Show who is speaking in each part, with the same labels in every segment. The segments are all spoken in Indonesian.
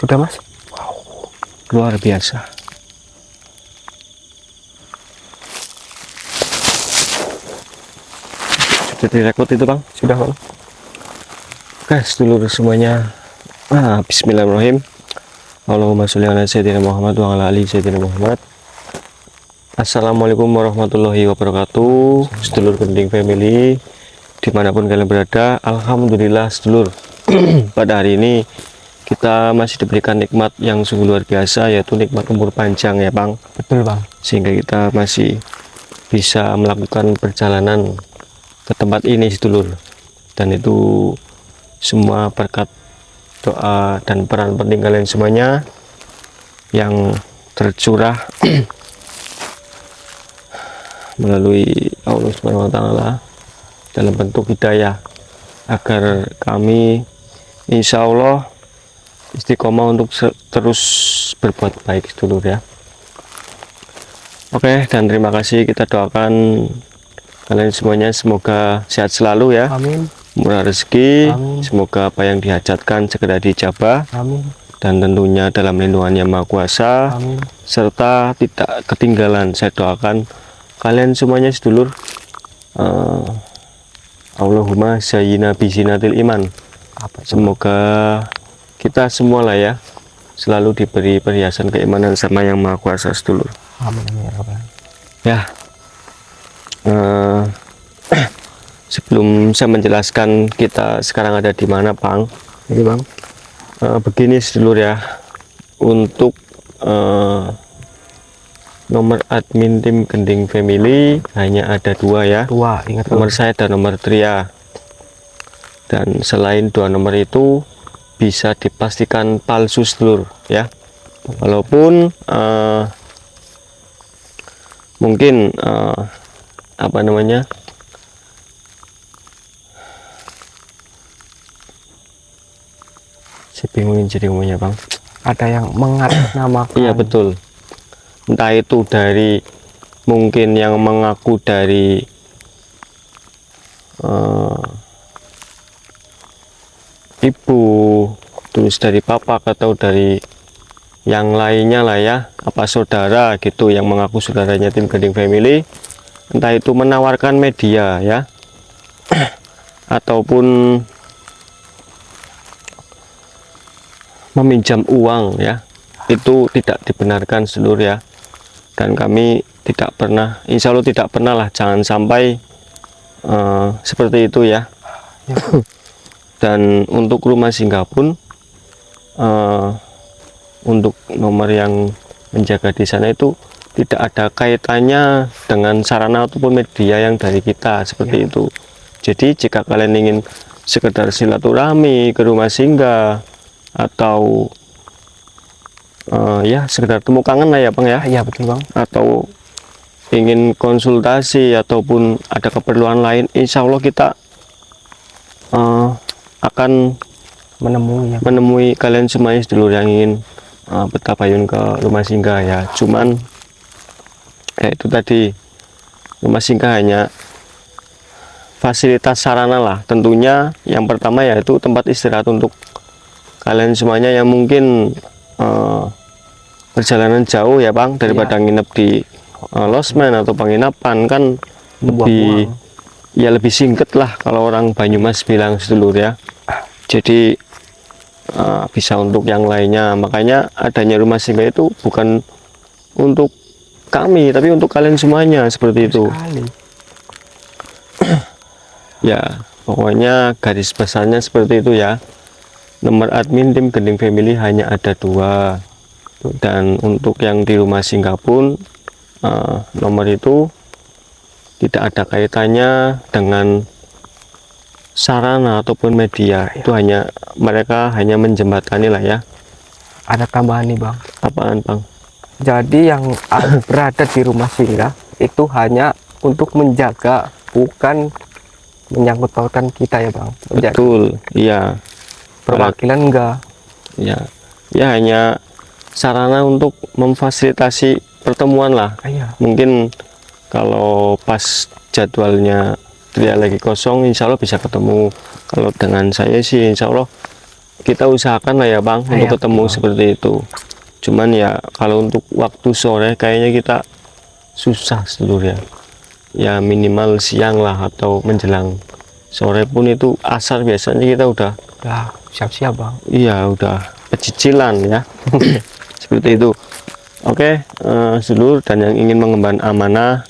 Speaker 1: Sudah Mas?
Speaker 2: Wow, luar biasa. Sudah direkod itu Bang?
Speaker 1: Sudah Bang.
Speaker 2: Oke sedulur semuanya, bismillahirrahmanirrahim. Allahumma sholli ala sayyidina Muhammad wa ala ali sayyidina Muhammad. Assalamualaikum warahmatullahi wabarakatuh. Sedulur Gending Family dimanapun kalian berada, alhamdulillah sedulur. Pada hari ini kita masih diberikan nikmat yang sungguh luar biasa, yaitu nikmat umur panjang ya Bang.
Speaker 1: Betul Bang.
Speaker 2: Sehingga kita masih bisa melakukan perjalanan ke tempat ini sedulur, dan itu semua berkat doa dan peran penting kalian semuanya yang tercurah melalui Allah Subhanahu wa Ta'ala dalam bentuk hidayah, agar kami insya Allah istiqomah untuk terus berbuat baik sedulur ya. Oke, dan terima kasih, kita doakan kalian semuanya semoga sehat selalu ya.
Speaker 1: Amin.
Speaker 2: Murah rezeki.
Speaker 1: Amin.
Speaker 2: Semoga apa yang dihajatkan segera dijabah.
Speaker 1: Amin.
Speaker 2: Dan tentunya dalam lindungan Yang Maha Kuasa.
Speaker 1: Amin.
Speaker 2: Serta tidak ketinggalan, saya doakan kalian semuanya sedulur, Allahumma sayyina bizinatil iman. Semoga kita semua lah ya selalu diberi perhiasan keimanan sama Yang Maha Kuasa sedulur.
Speaker 1: Amin.
Speaker 2: Ya, sebelum saya menjelaskan kita sekarang ada di mana Bang,
Speaker 1: Jadi Bang.
Speaker 2: Begini sedulur ya, untuk nomor admin tim Gending Family hanya ada dua ya.
Speaker 1: Dua, ingat
Speaker 2: Nomor
Speaker 1: Bang.
Speaker 2: saya dan nomor Tria. Dan selain dua nomor itu bisa dipastikan palsu sedulur ya. Walaupun mungkin apa namanya, saya bingungin jadi ngomongnya Bang.
Speaker 1: Ada yang mengatasnamakan.
Speaker 2: Iya betul, entah itu dari mungkin yang mengaku dari ibu, terus dari papa atau dari yang lainnya lah ya, apa saudara gitu yang mengaku saudaranya tim Gending Family, entah itu menawarkan media ya ataupun meminjam uang ya, itu tidak dibenarkan seluruh ya. Dan kami tidak pernah, insya Allah tidak pernah lah, jangan sampai seperti itu ya. Dan untuk rumah singgah pun untuk nomor yang menjaga di sana itu tidak ada kaitannya dengan sarana ataupun media yang dari kita seperti itu. Jadi jika kalian ingin sekedar silaturahmi ke rumah singgah atau ya sekedar temu kangen lah ya Bang ya.
Speaker 1: Iya betul Bang.
Speaker 2: Atau ingin konsultasi ataupun ada keperluan lain, insya Allah kita akan menemui kalian semuanya sedulur yang ingin bertabayun ke rumah singgah ya. Cuman ya itu tadi, rumah singgah hanya fasilitas sarana lah. Tentunya yang pertama yaitu tempat istirahat untuk kalian semuanya yang mungkin perjalanan jauh ya Bang, daripada nginep di losmen atau penginapan kan lebih singkat lah kalau orang Banyumas bilang sedulur ya. Jadi bisa untuk yang lainnya. Makanya adanya rumah singgah itu bukan untuk kami tapi untuk kalian semuanya seperti itu. Ya pokoknya garis besarnya seperti itu ya. Nomor admin tim Gending Family hanya ada dua, dan untuk yang di rumah singgah pun nomor itu tidak ada kaitannya dengan sarana ataupun media. Itu hanya mereka hanya menjembatani lah ya.
Speaker 1: Ada tambahan nih Bang.
Speaker 2: Apaan Bang?
Speaker 1: Jadi yang berada di rumah singgah itu hanya untuk menjaga, bukan menyangkut pautan kita ya Bang.
Speaker 2: Betul, iya.
Speaker 1: Perwakilan enggak.
Speaker 2: Ya, ya hanya sarana untuk memfasilitasi pertemuan lah.
Speaker 1: Iya.
Speaker 2: Mungkin kalau pas jadwalnya Tria lagi kosong, insya Allah bisa ketemu. Kalau dengan saya sih insya Allah kita usahakan lah ya Bang untuk
Speaker 1: Iya,
Speaker 2: ketemu
Speaker 1: betul.
Speaker 2: seperti itu. Cuman ya kalau untuk waktu sore kayaknya kita susah sedulur ya. Ya minimal siang lah atau menjelang sore pun itu asar biasanya kita udah
Speaker 1: Ya, siap-siap Bang.
Speaker 2: iya udah pecicilan ya. Seperti itu. Oke, sedulur dan yang ingin mengemban amanah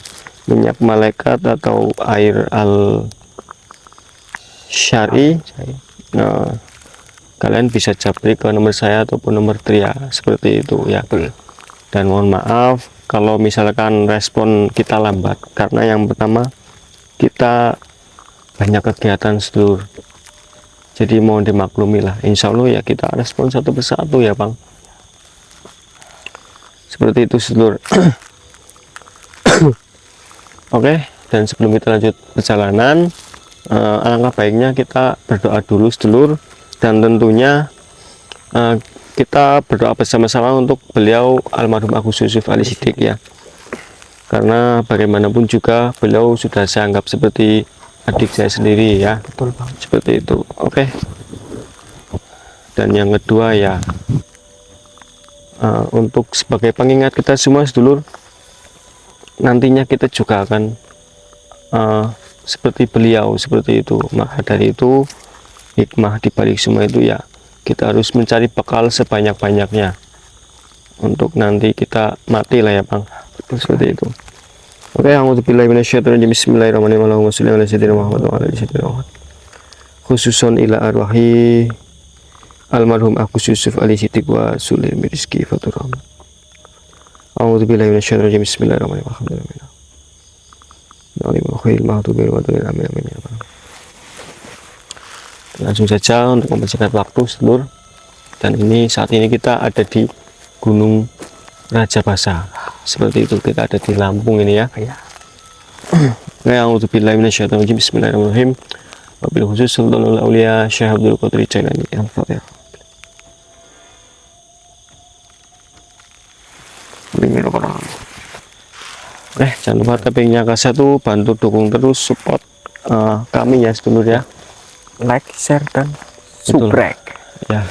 Speaker 2: minyak malaikat atau air al syari,
Speaker 1: Saya.
Speaker 2: kalian bisa japri ke nomor saya ataupun nomor Tria seperti itu ya.
Speaker 1: Betul.
Speaker 2: Dan mohon maaf kalau misalkan respon kita lambat karena yang pertama kita banyak kegiatan sedulur, jadi mohon dimaklumi lah. Insya Allah ya kita respon satu persatu ya Bang, seperti itu sedulur. Oke, dan sebelum kita lanjut perjalanan, alangkah baiknya kita berdoa dulu sedulur, dan tentunya kita berdoa bersama-sama untuk beliau almarhum Agus Yusuf Ali Siddiq ya, karena bagaimanapun juga beliau sudah saya anggap seperti adik saya sendiri ya,
Speaker 1: Betul Bang.
Speaker 2: seperti itu. Oke, dan yang kedua ya, untuk sebagai pengingat kita semua sedulur, nantinya kita juga akan seperti beliau seperti itu. Maka dari itu hikmah di balik semua itu ya, kita harus mencari bekal sebanyak-banyaknya untuk nanti kita mati lah ya Bang. Betul, seperti itu. Oke, a'udzubillahi minasyaitonir rajim. Bismillahirrahmanirrahim. Allahumma shalli ala sayyidina Muhammad wa ala ali sayyidina Muhammad. Khususon ila arwahi almarhum Agus Yusuf Ali Siddiq wa Sulim Rizki Fatur Rahman. A'udzubillahi minasyaitonir rajim. Bismillahirrahmanirrahim. Amin amin ya Bang. Langsung saja untuk mempersingkat waktu sedulur, dan ini saat ini kita ada di Gunung Raja Basa seperti itu, kita ada di Lampung ini ya.
Speaker 1: Iya.
Speaker 2: A'udzubillahi minasyaitonir rajim. Bismillahirrahmanirrahim. Wabil khusus Sultanul Aulia Syekh Abdul Qadir Jailani. Al-Fatihah. Jangan lupa tappingnya ke satu, bantu dukung terus, support kami ya sedulur ya.
Speaker 1: Like, share dan
Speaker 2: Betul.
Speaker 1: subrek.
Speaker 2: Ya,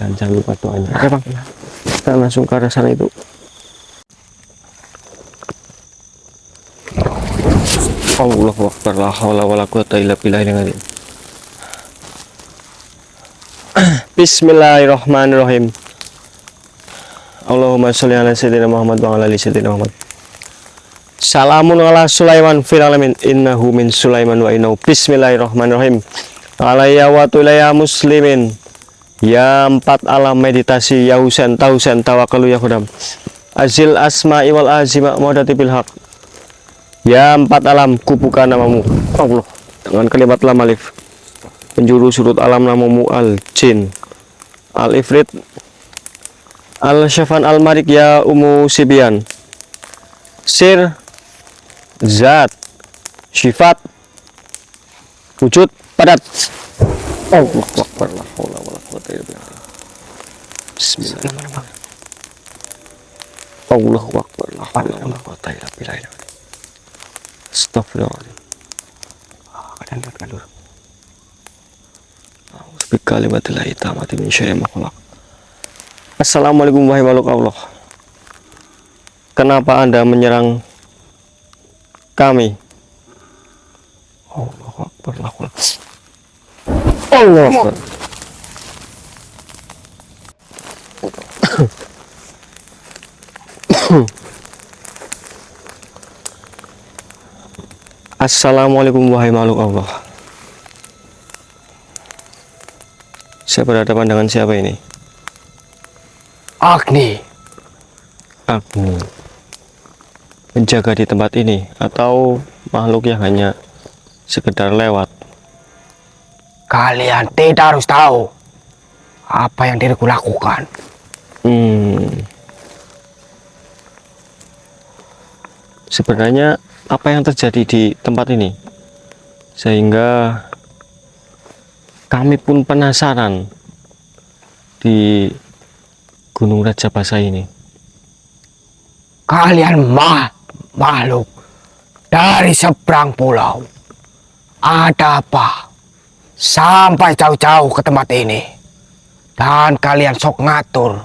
Speaker 2: dan jangan lupa doanya. Oke Bang, kita langsung ke arah sana itu. Allahu Akbar, la haula wala quwata illa billahil azim. Bismillahirrahmanirrahim. Allahumma sholli ala sayyidina Muhammad wa ala ali sayyidina Muhammad. Salamun ala Sulaiman fil alamin, innahu min Sulaiman wa innahu. Bismillahirrahmanirrahim. Alayya wa tulaya muslimin. Ya empat alam meditasi, ya Husain tausen tawakalu ya khudam. Azil asma'i wal azima muadati bil haq. Ya empat alam, kubuka namamu Allah dengan kalimat lam alif. Penjuru surut alam namamu al jin al ifrit al syafan al marik ya umu sibian. Sir zat sifat wujud padat. Allahu Akbar, la haula wala quwata illa billah. Bismillah. Allahu Akbar, la haula wala quwata illa billah. Astagfirullahaladzim.
Speaker 1: Kalian lihat kan dulu.
Speaker 2: Bi kalimatillahi tammati min syarri ma khalaq. Assalamualaikum wahai makhluk Allah. Kenapa Anda menyerang kami? Allahu Akbar, la haula. Allahu Akbar. Assalamualaikum wahai makhluk Allah. Saya berhadapan dengan siapa ini?
Speaker 1: Agni.
Speaker 2: Agni. Penjaga di tempat ini atau makhluk yang hanya sekedar lewat?
Speaker 1: Kalian tidak harus tahu apa yang diriku lakukan.
Speaker 2: Sebenarnya apa yang terjadi di tempat ini sehingga kami pun penasaran di Gunung Raja Basa ini?
Speaker 1: Kalian makhluk dari seberang pulau. Ada apa? Sampai jauh-jauh ke tempat ini.
Speaker 3: Dan kalian sok ngatur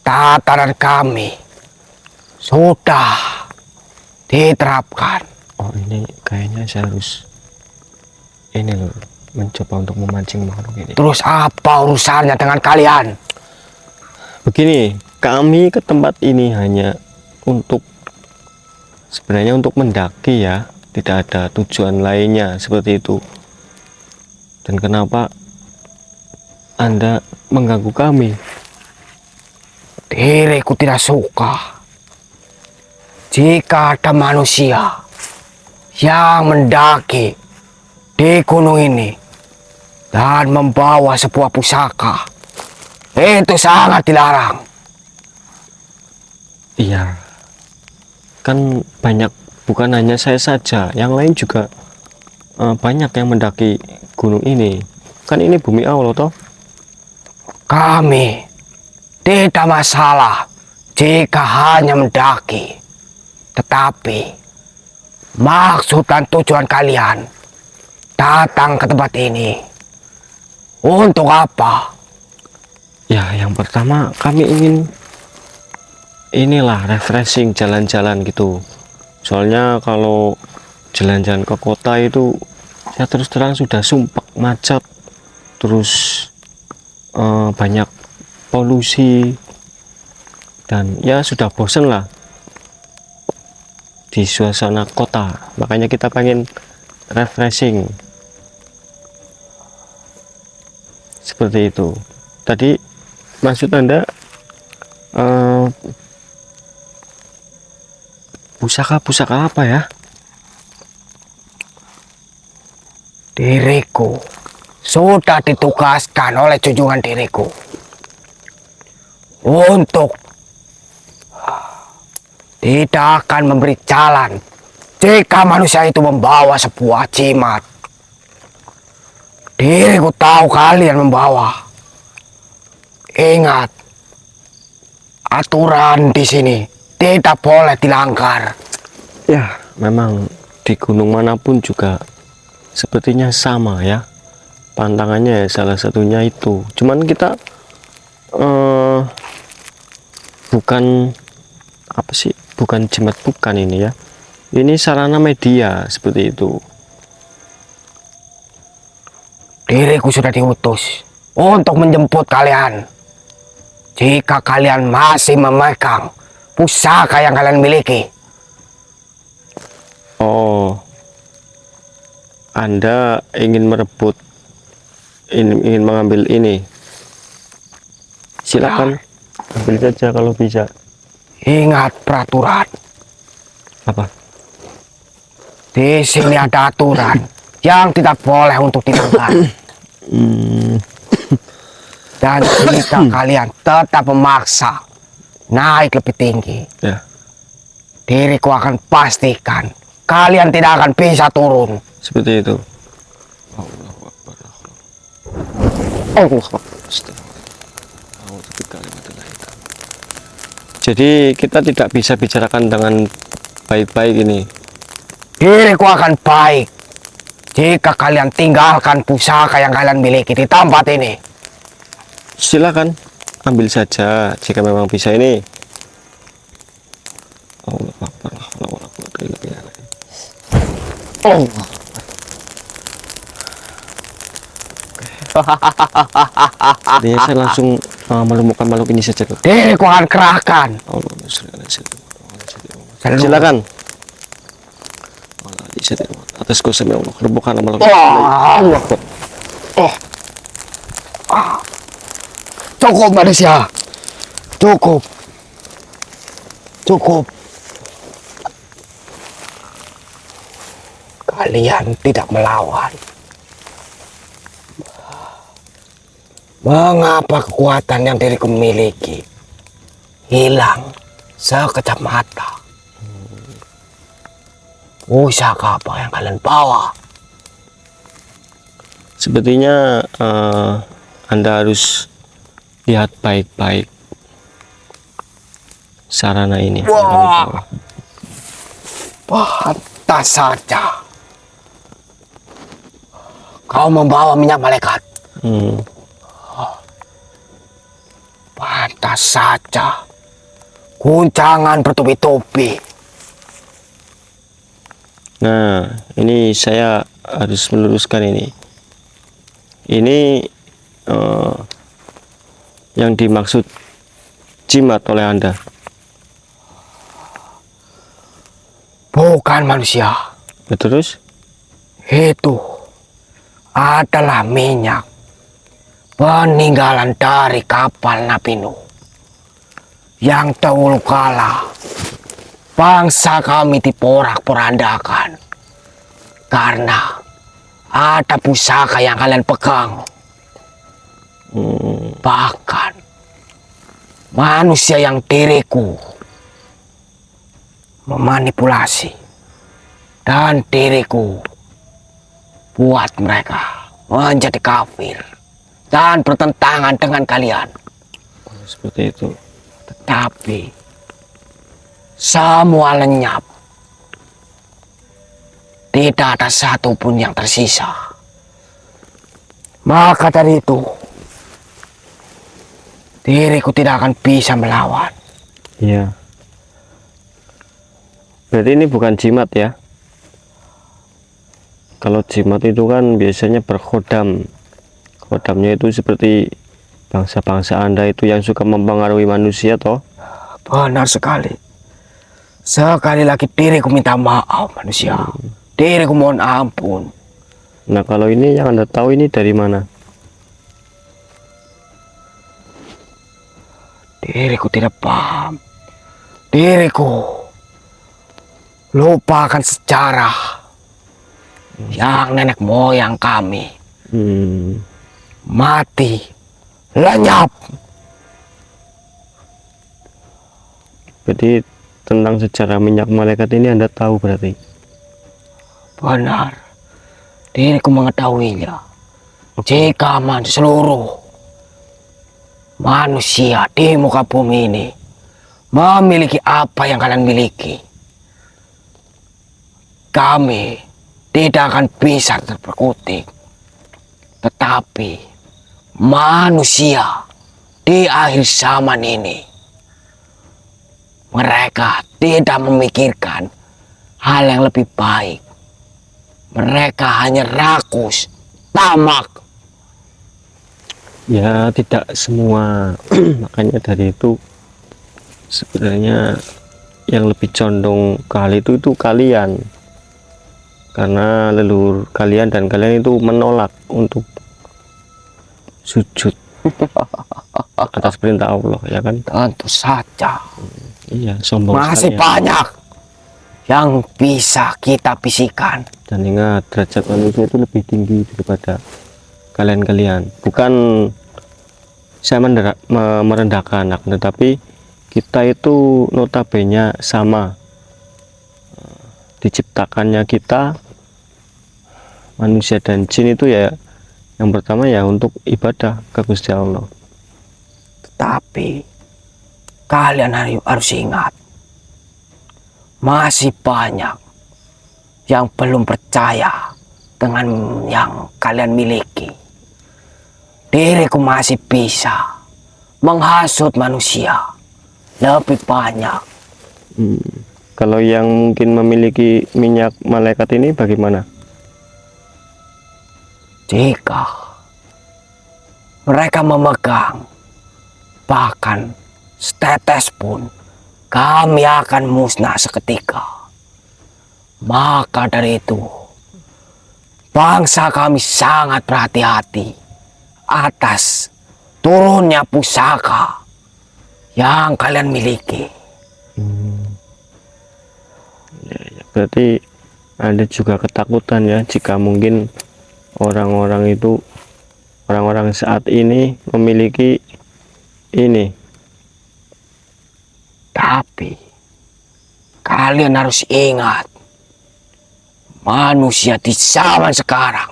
Speaker 3: tatanan kami sudah diterapkan.
Speaker 2: Oh, ini kayaknya saya harus ini loh, mencoba untuk memancing makhluk ini.
Speaker 3: Terus apa urusannya dengan kalian?
Speaker 2: Begini, kami ke tempat ini hanya untuk sebenarnya untuk mendaki ya, tidak ada tujuan lainnya seperti itu. Dan kenapa Anda mengganggu kami?
Speaker 3: Diriku tidak suka jika ada manusia yang mendaki di gunung ini dan membawa sebuah pusaka. Itu sangat dilarang.
Speaker 2: Iya, kan banyak, bukan hanya saya saja, yang lain juga banyak yang mendaki gunung ini. Kan ini bumi Allah toh.
Speaker 3: Kami tidak masalah jika hanya mendaki. Tetapi maksud dan tujuan kalian datang ke tempat ini untuk apa?
Speaker 2: Ya, yang pertama kami ingin inilah refreshing, jalan-jalan gitu. Soalnya kalau jalan-jalan ke kota itu ya terus terang sudah sumpek, macet, terus banyak polusi, dan ya sudah bosen lah di suasana kota. Makanya kita pengen refreshing seperti itu. Tadi maksud Anda pusaka apa ya?
Speaker 3: Diriku sudah ditugaskan oleh junjungan diriku untuk tidak akan memberi jalan jika manusia itu membawa sebuah jimat. Diriku tahu kalian membawa. Ingat, aturan di sini tidak boleh dilanggar.
Speaker 2: Ya, memang di gunung manapun juga sepertinya sama ya. Pantangannya ya salah satunya itu. Cuman kita bukan apa sih? Bukan jimat, bukan ini ya. Ini sarana media seperti itu.
Speaker 3: Diriku sudah diutus untuk menjemput kalian. Jika kalian masih memegang pusaka yang kalian miliki.
Speaker 2: Oh, Anda ingin merebut, ingin mengambil ini. Silakan, ambil saja kalau bisa.
Speaker 3: Ingat peraturan.
Speaker 2: Apa?
Speaker 3: Di sini ada aturan yang tidak boleh untuk dilanggar. Dan jika kalian tetap memaksa naik lebih tinggi,
Speaker 2: Ya,
Speaker 3: diriku akan pastikan kalian tidak akan bisa turun.
Speaker 2: seperti itu. Allahu Akbar. Allahu Akbar. Jadi kita tidak bisa bicarakan dengan baik-baik ini.
Speaker 3: Diriku akan baik jika kalian tinggalkan pusaka yang kalian miliki di tempat ini.
Speaker 2: Silakan ambil saja jika memang bisa ini. Allahu Akbar. Allahu Akbar. Allah. Dia saya langsung menemukan makhluk ini saja.
Speaker 3: Diriku akan kerahkan.
Speaker 2: Silakan. Atas kuasa Allah, rembukan makhluk.
Speaker 3: Allah. Cukup manusia. Cukup. Cukup. Kalian tidak melawan. Mengapa kekuatan yang diriku miliki hilang sekejap mata? Pusaka apa yang kalian bawa?
Speaker 2: Sepertinya Anda harus lihat baik-baik sarana ini.
Speaker 3: Wah, pantas saja kau membawa minyak malaikat.
Speaker 2: Hmm.
Speaker 3: Pantas saja guncangan bertubi-tubi.
Speaker 2: Nah, ini saya harus meluruskan ini. Ini yang dimaksud jimat oleh Anda.
Speaker 3: Bukan manusia.
Speaker 2: Ya, terus?
Speaker 3: Itu adalah minyak peninggalan dari kapal Nabi Nuh yang dahulu kala bangsa kami diporak-porandakan karena ada pusaka yang kalian pegang. Bahkan manusia yang diriku memanipulasi dan diriku buat mereka menjadi kafir dan bertentangan dengan kalian.
Speaker 2: Seperti itu.
Speaker 3: Tetapi semua lenyap. Tidak ada satupun yang tersisa. Maka dari itu, diriku tidak akan bisa melawan.
Speaker 2: Iya. Berarti ini bukan jimat ya? Kalau jimat itu kan biasanya berkhodam. Khodamnya itu seperti bangsa-bangsa Anda itu yang suka mempengaruhi manusia toh?
Speaker 3: Benar sekali. Sekali lagi diriku minta maaf manusia. Diriku mohon ampun.
Speaker 2: Nah, kalau ini yang Anda tahu ini dari mana?
Speaker 3: Diriku tidak paham. Diriku lupakan sejarah yang nenek moyang kami mati, lenyap.
Speaker 2: Berarti tentang sejarah minyak malaikat ini Anda tahu berarti?
Speaker 3: Benar, diriku mengetahuinya. Jika seluruh manusia di muka bumi ini memiliki apa yang kalian miliki, kami tidak akan bisa terperkutik. Tetapi manusia di akhir zaman ini, mereka tidak memikirkan hal yang lebih baik. Mereka hanya rakus, tamak.
Speaker 2: Ya, tidak semua. Makanya dari itu sebenarnya yang lebih condong ke hal itu kalian. Karena leluhur kalian dan kalian itu menolak untuk sujud atas perintah Allah, ya kan?
Speaker 3: Tentu saja
Speaker 2: Iya, sombong
Speaker 3: masih
Speaker 2: sekali ya.
Speaker 3: banyak yang bisa kita bisikan.
Speaker 2: Dan ingat, derajat manusia itu lebih tinggi daripada kalian-kalian. Bukan saya merendahkan anak, tetapi kita itu notabene sama. Diciptakannya kita manusia dan jin itu ya yang pertama ya untuk ibadah ke Gusti Allah.
Speaker 3: Tetapi kalian harus ingat, masih banyak yang belum percaya dengan yang kalian miliki. Diriku masih bisa menghasut manusia lebih banyak.
Speaker 2: Kalau yang mungkin memiliki minyak malaikat ini bagaimana?
Speaker 3: Jika mereka memegang bahkan setetes pun, kami akan musnah seketika. Maka dari itu, bangsa kami sangat berhati-hati atas turunnya pusaka yang kalian miliki.
Speaker 2: Berarti ada juga ketakutan ya jika mungkin orang-orang saat ini memiliki ini.
Speaker 3: Tapi kalian harus ingat, manusia di zaman sekarang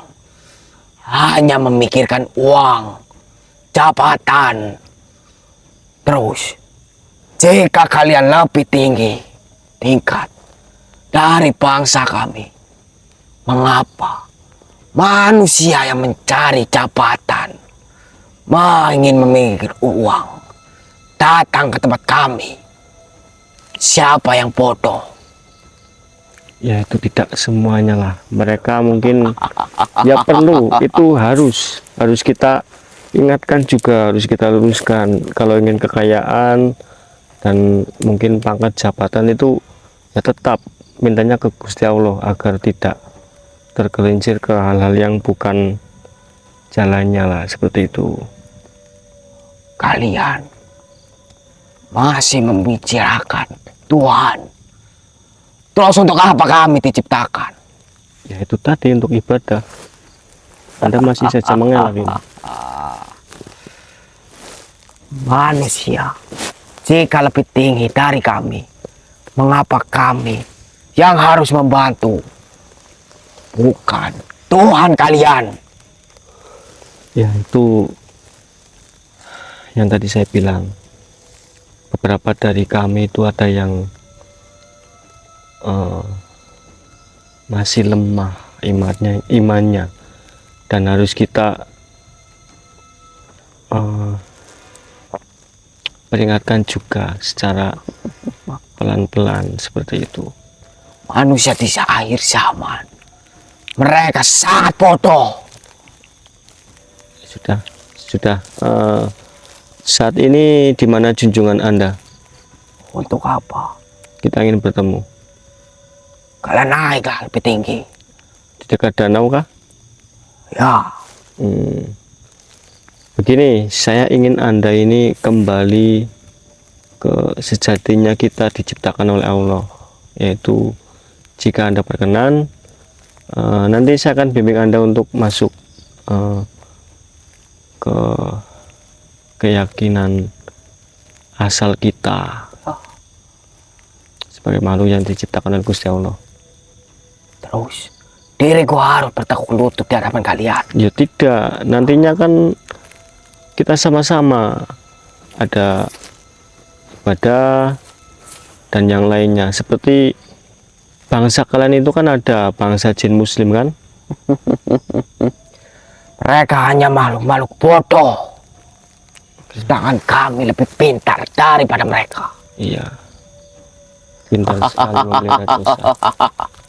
Speaker 3: hanya memikirkan uang, jabatan. Terus, jika kalian lebih tinggi tingkat dari bangsa kami, mengapa manusia yang mencari jabatan ingin memikir uang, datang ke tempat kami. Siapa yang bodoh?
Speaker 2: Ya itu tidak semuanya lah. Mereka mungkin ya perlu, itu harus kita ingatkan juga, harus kita luruskan. Kalau ingin kekayaan dan mungkin pangkat jabatan itu ya tetap mintanya ke Gusti Allah agar tidak tergelincir ke hal-hal yang bukan jalannya lah, seperti itu.
Speaker 3: Kalian masih membicarakan Tuhan. Terus untuk apa kami diciptakan?
Speaker 2: Ya itu tadi, untuk ibadah. Anda masih saja mengelak ini.
Speaker 3: Manusia, jika lebih tinggi dari kami, mengapa kami yang harus membantu? Bukan Tuhan kalian.
Speaker 2: Ya itu yang tadi saya bilang, beberapa dari kami itu ada yang masih lemah imannya, dan harus kita peringatkan juga secara pelan-pelan seperti itu.
Speaker 3: Manusia di akhir zaman, mereka sangat bodoh.
Speaker 2: Sudah. Saat ini di mana junjungan Anda?
Speaker 3: Untuk apa?
Speaker 2: Kita ingin bertemu.
Speaker 3: Kalian naiklah lebih tinggi.
Speaker 2: Di dekat danau kah?
Speaker 3: Ya,
Speaker 2: Begini, saya ingin Anda ini kembali ke sejatinya kita diciptakan oleh Allah, yaitu jika Anda berkenan, nanti saya akan bimbing Anda untuk masuk ke keyakinan asal kita sebagai makhluk yang diciptakan oleh Gusti Allah.
Speaker 3: terus diriku harus bertekuk lutut di hadapan kalian.
Speaker 2: Ya tidak, nantinya kan kita sama-sama ada ibadah dan yang lainnya. Seperti bangsa kalian itu kan ada bangsa jin muslim kan?
Speaker 3: Mereka hanya makhluk-makhluk bodoh. Sedangkan kami lebih pintar daripada mereka.
Speaker 2: Iya, pintar sekali memelihara dosa.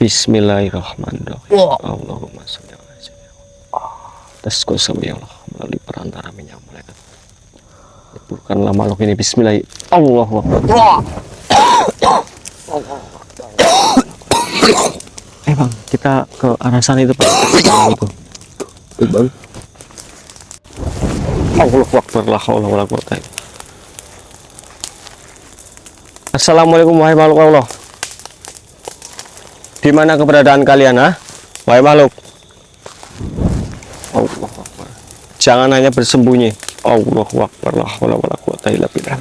Speaker 2: Bismillahirrahmanirrahim. Allahumma sholli ala sayyidina. Tasku Allah melalui perantara minyak malaikat. Leburkanlah makhluk ini. Bismillah. Allahu Akbar. Bang, kita ke arah sana itu, Pak. Itu. Bang. Allahu Akbar, la haula wala quwwata illa billah. Assalamualaikum wahai makhluk Allah. Di mana keberadaan kalian, wahai makhluk? Allahu Akbar. Jangan hanya bersembunyi. Allahu Akbar, la haula wala quwwata illa billah.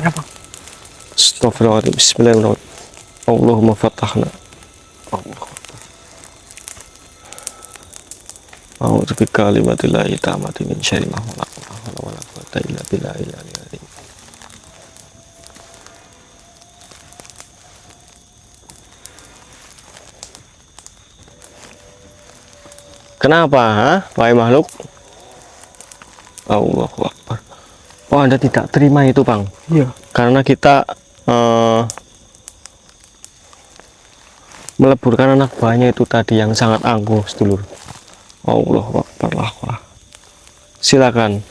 Speaker 2: Astagfirullahaladzim. Bismillahirrahmanirrahim. Allahumma fatahna. Allahu Akbar. A'udzu bikalimatillahi tammati min syarri ma khalaq. La haula wala quwwata illa billahil aliyyil azim. Kenapa, wahai makhluk? Allahu Akbar. Oh, Anda tidak terima itu, Bang?
Speaker 3: Iya.
Speaker 2: Karena kita meleburkan anak buahnya itu tadi yang sangat angkuh, sedulur. Allahu Akbar. Silakan.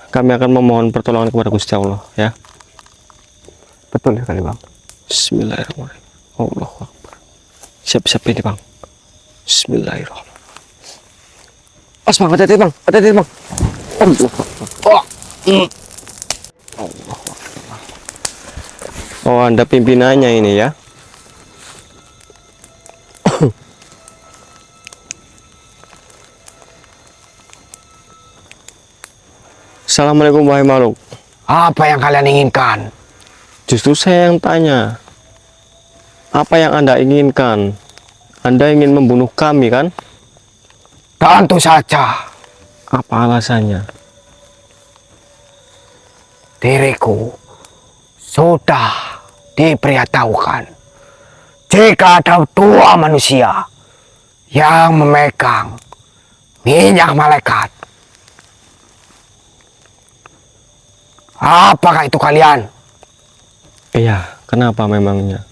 Speaker 2: Kami akan memohon pertolongan kepada Gusti Allah, ya.
Speaker 1: Betul sekali, Bang.
Speaker 2: Bismillahirrahmanirrahim. Allahu Akbar. Siap-siap ini, Bang. Bismillahirrahmanirrahim. Bang, hati-hati, Bang. Hati-hati, Bang. Oh, Anda pimpinannya ini ya. Assalamualaikum wahai makhluk.
Speaker 3: Apa yang kalian inginkan?
Speaker 2: Justru saya yang tanya. Apa yang Anda inginkan? Anda ingin membunuh kami kan?
Speaker 3: Tentu saja.
Speaker 2: Apa alasannya?
Speaker 3: Diriku sudah diberitahukan jika ada dua manusia yang memegang minyak malaikat. Apakah itu kalian?
Speaker 2: Iya, kenapa memangnya?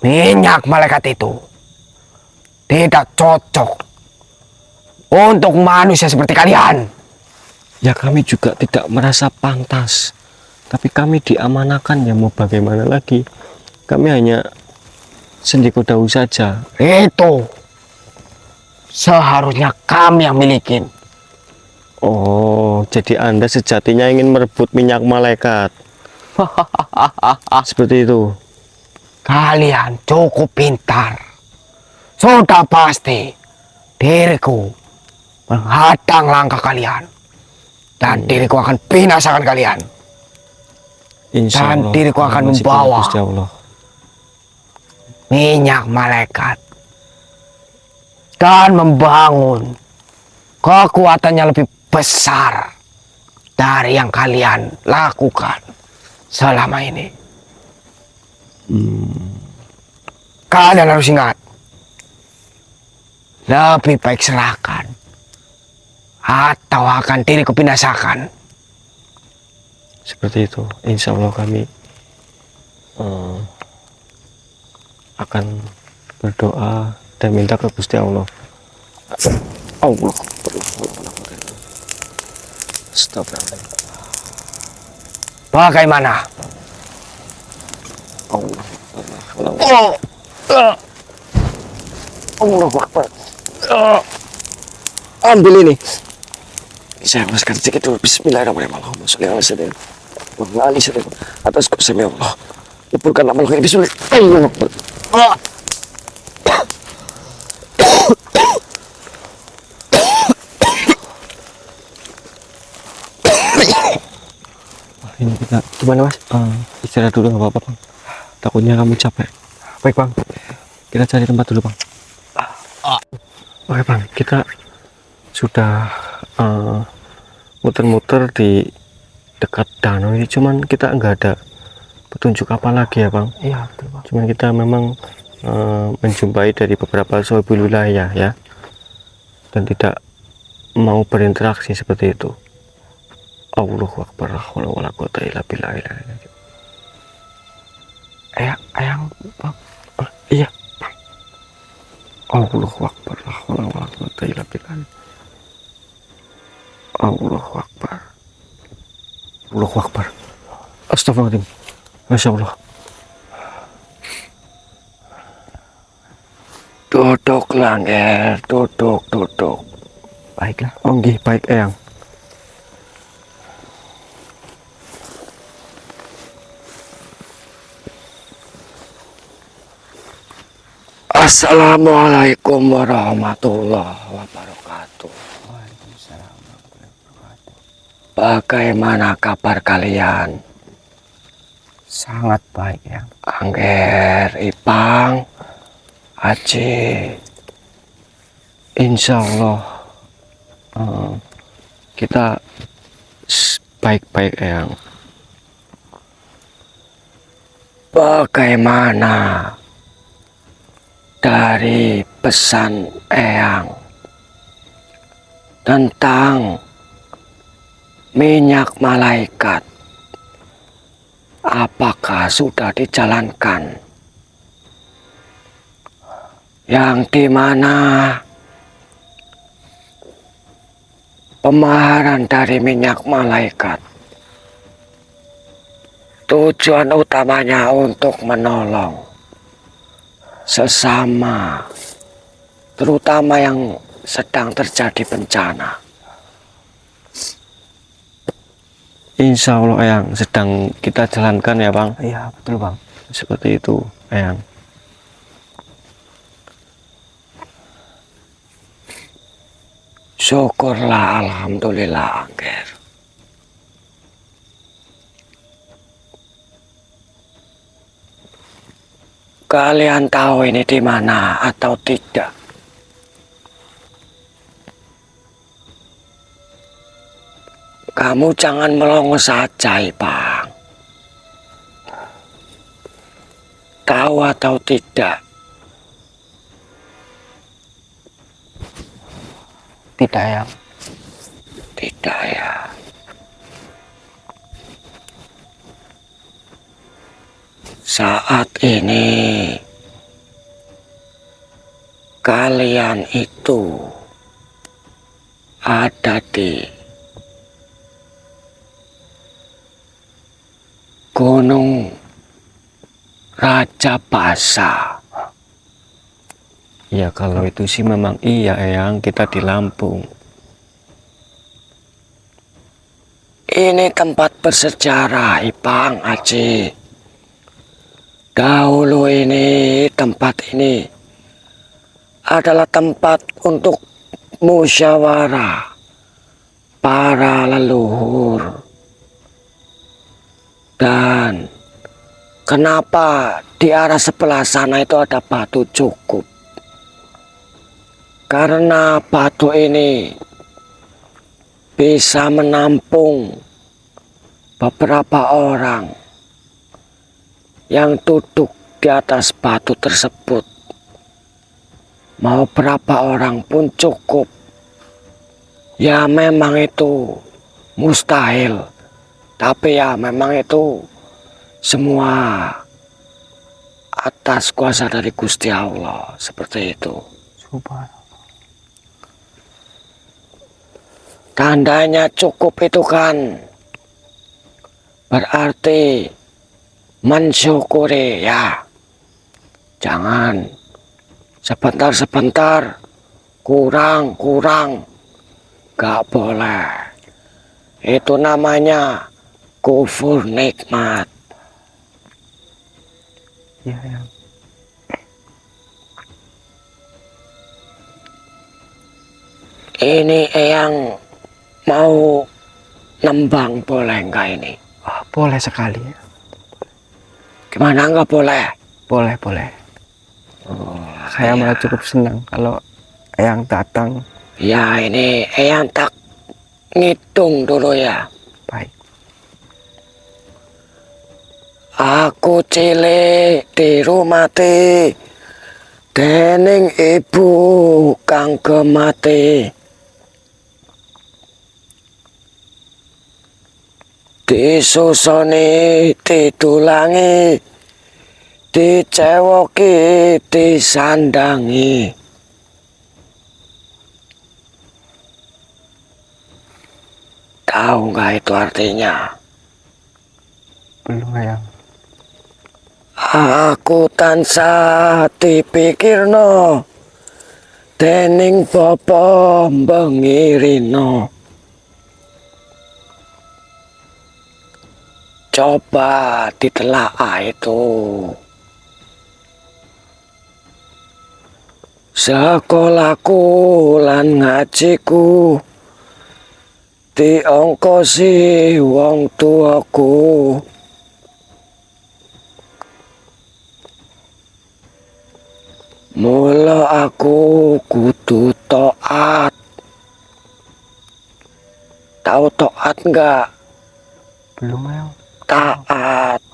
Speaker 3: Minyak malaikat itu tidak cocok untuk manusia seperti kalian.
Speaker 2: Ya kami juga tidak merasa pantas. Tapi kami diamanakan, ya mau bagaimana lagi? Kami hanya sendiko daun saja.
Speaker 3: Itu seharusnya kami yang milikin.
Speaker 2: Oh, jadi Anda sejatinya ingin merebut minyak malaikat. Seperti itu.
Speaker 3: Kalian cukup pintar. Sudah pasti diriku menghadang langkah kalian. Dan diriku akan binasakan kalian.
Speaker 2: Insya
Speaker 3: Dan
Speaker 2: Allah,
Speaker 3: diriku akan
Speaker 2: masih
Speaker 3: membawa
Speaker 2: Gusti Allah.
Speaker 3: minyak malaikat. Dan membangun kekuatannya lebih besar dari yang kalian lakukan selama ini. Kalian harus ingat, lebih baik serahkan atau akan diriku binasakan.
Speaker 2: Seperti itu. Insya Allah kami akan berdoa dan minta ke Gusti Allah. Allah. Astagfirullah.
Speaker 3: Bagaimana?
Speaker 2: Allah.
Speaker 3: Allah Akbar.
Speaker 2: Ambil ini. Saya masukkan sedikit dulu. Bismillahirrahmanirrahim. Allahumma sholli ala sayyidina Muhammad wa ali sayyidina atas kusami Allah. Leburkan amal khair. Bismillah. Allahu Akbar. Ini kita
Speaker 1: Gimana Mas?
Speaker 2: istirahat dulu, nggak apa-apa Bang. Takutnya kamu capek.
Speaker 1: Baik Bang.
Speaker 2: Kita cari tempat dulu Bang. Oke Bang, kita sudah muter-muter di dekat danau ini, cuman kita nggak ada petunjuk apa lagi ya Bang.
Speaker 1: Iya betul Bang.
Speaker 2: Cuman kita memang menjumpai dari beberapa sohibul wilayah ya, dan tidak mau berinteraksi seperti itu. Allahu Akbar. La haula wala quwata illa billah.
Speaker 1: Ayang Bang.
Speaker 2: Iya Bang. Allahu Akbar. La haula wala quwata illa billah. Allahu Akbar. Allahu Akbar. Astagfirullahaladzim. Masya Allah. Duduk Langger, duduk.
Speaker 1: Baiklah.
Speaker 2: Oh nggih, baik Eyang. Assalamualaikum warahmatullahi wabarakatuh. Bagaimana kabar kalian?
Speaker 1: Sangat baik ya.
Speaker 2: Angger, Ipang, Aci, insya Allah kita baik-baik Eyang. Bagaimana dari pesan Eyang tentang minyak malaikat? Apakah sudah dijalankan? Yang dimana pemaharan dari minyak malaikat tujuan utamanya untuk menolong sesama, terutama yang sedang terjadi bencana. Insya Allah Eyang, sedang kita jalankan ya Bang.
Speaker 1: Iya betul Bang.
Speaker 2: Seperti itu Eyang. Syukurlah, alhamdulillah Angger. Kalian tahu ini di mana atau tidak? Kamu jangan melongo saja, Bang. Tahu atau tidak?
Speaker 1: Tidak ya.
Speaker 3: Tidak ya. Saat ini kalian itu ada di Gunung Rajabasa.
Speaker 2: Ya kalau itu sih memang iya Eyang, kita di Lampung.
Speaker 3: Ini tempat bersejarah, Ipang, Aci. Dahulu tempat ini adalah tempat untuk musyawarah para leluhur. Dan kenapa di arah sebelah sana itu ada batu cukup? Karena batu ini bisa menampung beberapa orang yang duduk di atas batu tersebut. Mau berapa orang pun cukup. Ya memang itu mustahil. Tapi ya memang itu semua atas kuasa dari Gusti Allah. Seperti itu.
Speaker 1: Subhanallah.
Speaker 3: Tandanya cukup itu kan berarti mensyukuri ya. Jangan sebentar-sebentar kurang. Gak boleh. Itu namanya kufur nikmat.
Speaker 1: Iya ya.
Speaker 3: Ini yang mau nembang boleh enggak ini?
Speaker 1: Boleh sekali ya.
Speaker 3: Gimana enggak boleh?
Speaker 1: Boleh. Saya malah cukup senang kalau Eyang datang.
Speaker 3: Ya ini yang tak ngitung dulu ya.
Speaker 1: Baik.
Speaker 3: Aku cilik di rumah dening ibu kang gemati. Disusoni, didulangi, dicewoki, disandangi. Tahu nggak itu artinya?
Speaker 1: Belum Eyang.
Speaker 3: Aku tansah dipikirno dening bapa mbengirino. Coba ditelaah itu. Sekolahku lan ngajiku diongkosi wong tuaku. Mula aku kudu taat. Tahu taat enggak?
Speaker 1: Belum Eyang.
Speaker 3: Taat.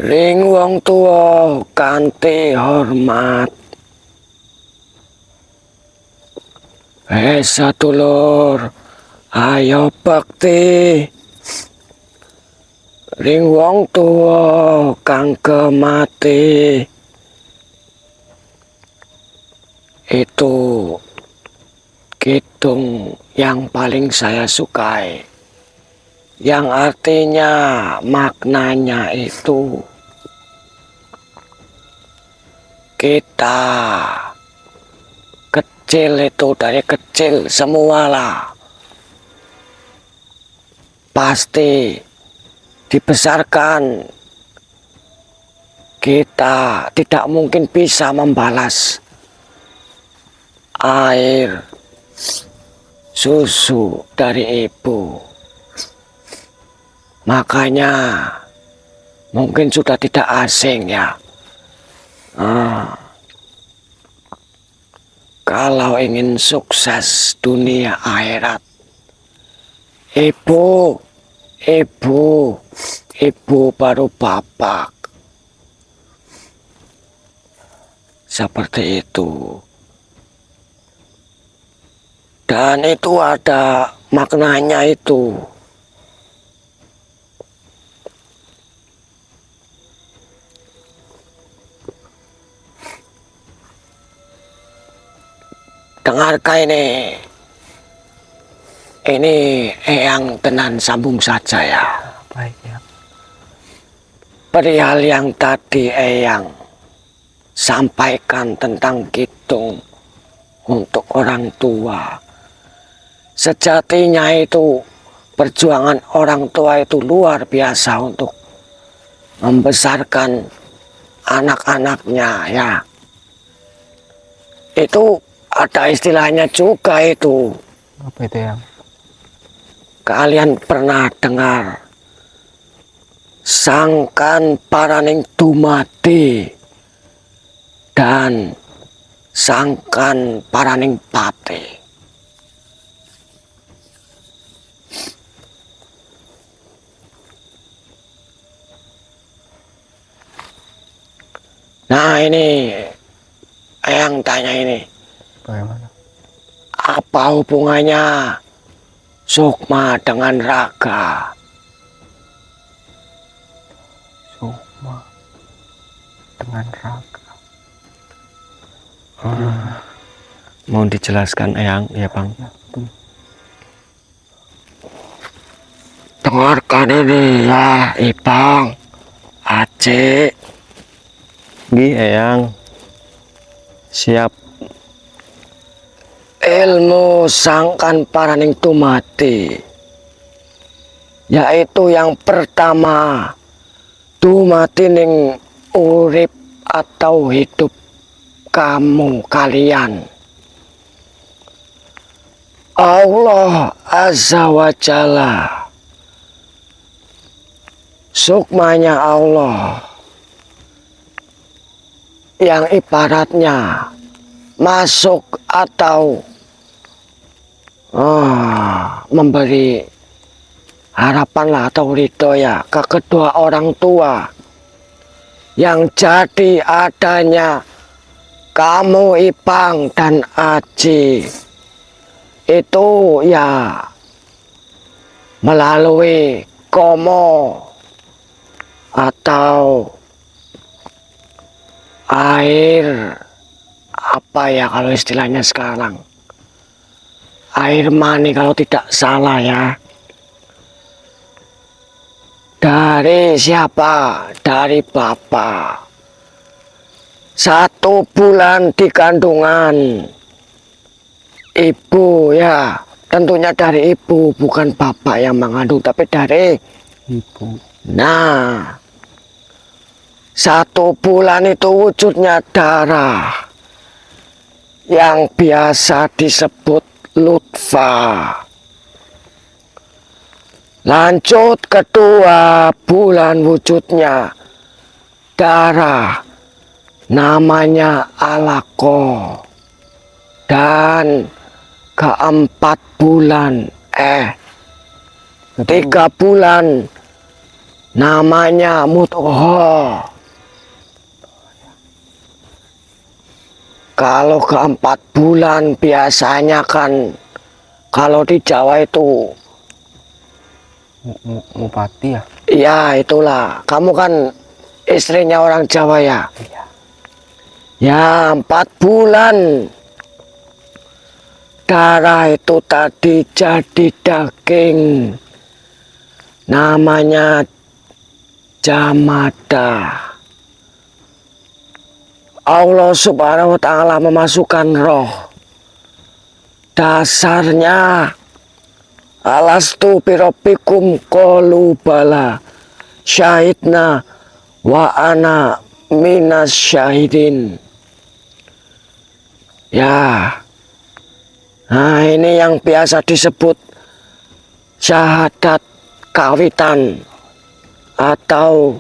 Speaker 3: Ring wong tua kanthi hormat. Sadulur, ayo bakti. Ring wong tua kang kemati. Itu kidung yang paling saya sukai. Yang artinya maknanya itu kita kecil itu dari kecil semualah pasti dibesarkan, kita tidak mungkin bisa membalas air susu dari ibu. Makanya mungkin sudah tidak asing ya. Kalau ingin sukses dunia akhirat, ibu baru bapak. Seperti itu. Dan itu ada maknanya itu. Dengarkan ini. Ini Eyang tenan sambung saja ya.
Speaker 1: Baik ya.
Speaker 3: Perihal yang tadi Eyang sampaikan tentang Kidung untuk orang tua. Sejatinya itu perjuangan orang tua itu luar biasa untuk membesarkan anak-anaknya ya. Itu ada istilahnya juga itu.
Speaker 1: Apa itu yang?
Speaker 3: Kalian pernah dengar sangkan paraning dumati dan sangkan paraning pati. Nah ini yang tanya ini,
Speaker 1: Bagaimana?
Speaker 3: apa hubungannya Sukma dengan Raga?
Speaker 1: Sukma dengan Raga.
Speaker 2: Mau dijelaskan Eyang ya Bang?
Speaker 3: Dengarkan ini ya Ibang, Aceh.
Speaker 2: Nggih Eyang. Siap.
Speaker 3: Ilmu sangkan paraning tumati, yaitu yang pertama tumati ning urip atau hidup kamu kalian. Allah Azza wa Jalla, sukmanya Allah yang ibaratnya masuk atau memberi harapan lah atau ridho ya ke kedua orang tua yang jadi adanya kamu Ipang dan Aji itu ya melalui komo atau air apa ya kalau istilahnya sekarang, air mani kalau tidak salah ya. Dari siapa? Dari Bapak. 1 bulan di kandungan ibu ya. Tentunya dari ibu, bukan bapak yang mengandung, tapi dari
Speaker 1: Ibu.
Speaker 3: Nah, 1 bulan itu wujudnya darah yang biasa disebut Lutfa. Lanjut kedua bulan wujudnya darah namanya Alaqo. Dan keempat bulan 3 bulan namanya Mudghah. Kalau keempat bulan biasanya kan kalau di Jawa itu
Speaker 1: Mupati ya?
Speaker 3: ya itulah, kamu kan istrinya orang Jawa ya.
Speaker 1: Iya.
Speaker 3: Ya 4 bulan darah itu tadi jadi daging namanya Jamada. Allah Subhanahu wa Ta'ala memasukkan roh. Dasarnya alastu birabbikum qalu bala syahidna wa ana minas syahidin. Ya. Nah, ini yang biasa disebut syahadat kawitan atau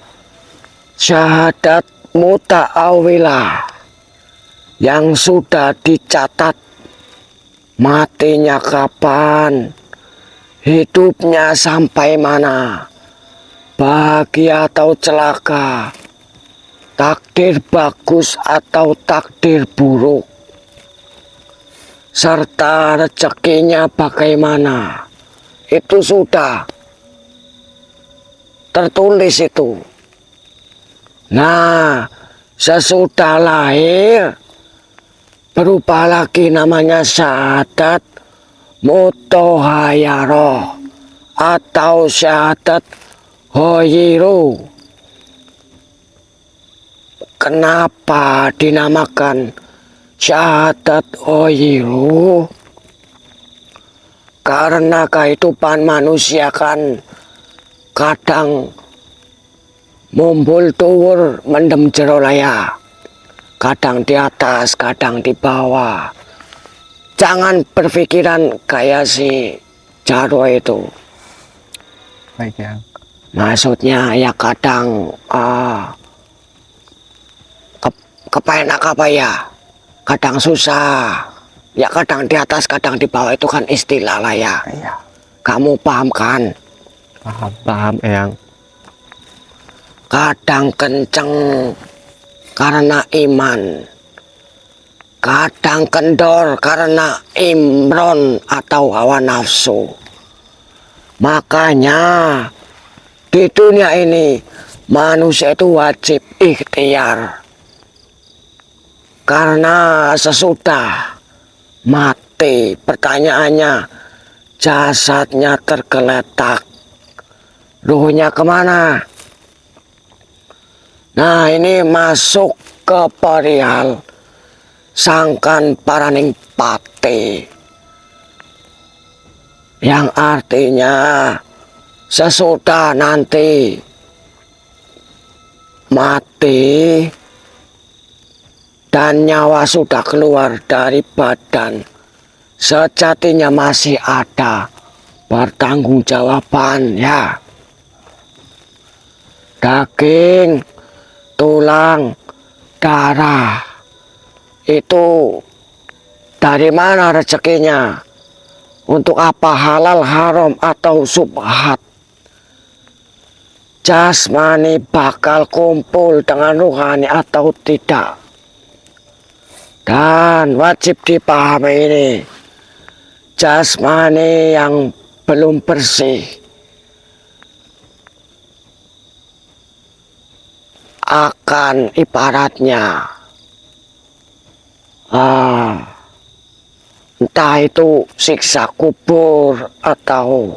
Speaker 3: syahadat muta'awilah yang sudah dicatat matinya kapan, hidupnya sampai mana, bahagia atau celaka, takdir bagus atau takdir buruk. serta rezekinya bagaimana, itu sudah tertulis itu. Nah, sesudah lahir berubah lagi namanya syahadat mutohayaroh atau syahadat hoyiru. Kenapa dinamakan syahadat hoyiru? Karena kehidupan manusia kan kadang mumbul tuwur mendem jero laya, kadang di atas, kadang di bawah. Jangan berpikiran kayak si Jarwo itu.
Speaker 1: Baik yang.
Speaker 3: Maksudnya ya kadang kepenak apa ya, kadang susah, ya kadang di atas, kadang di bawah, itu kan istilah lah ya.
Speaker 1: Iya.
Speaker 3: Kamu paham kan?
Speaker 2: Paham Eyang.
Speaker 3: Kadang kenceng karena iman, kadang kendor karena imron atau hawa nafsu. Makanya di dunia ini manusia itu wajib ikhtiar. Karena sesudah mati, pertanyaannya, jasadnya tergeletak, ruhnya kemana? Nah, ini masuk ke perihal sangkan paraning pati, yang artinya sesudah nanti mati dan nyawa sudah keluar dari badan, sejatinya masih ada pertanggungjawaban ya. Daging, tulang, darah, itu dari mana rezekinya? Untuk apa halal, haram, atau subhat? Jasmani bakal kumpul dengan rohani atau tidak? Dan wajib dipahami ini, jasmani yang belum bersih akan ibaratnya entah itu siksa kubur atau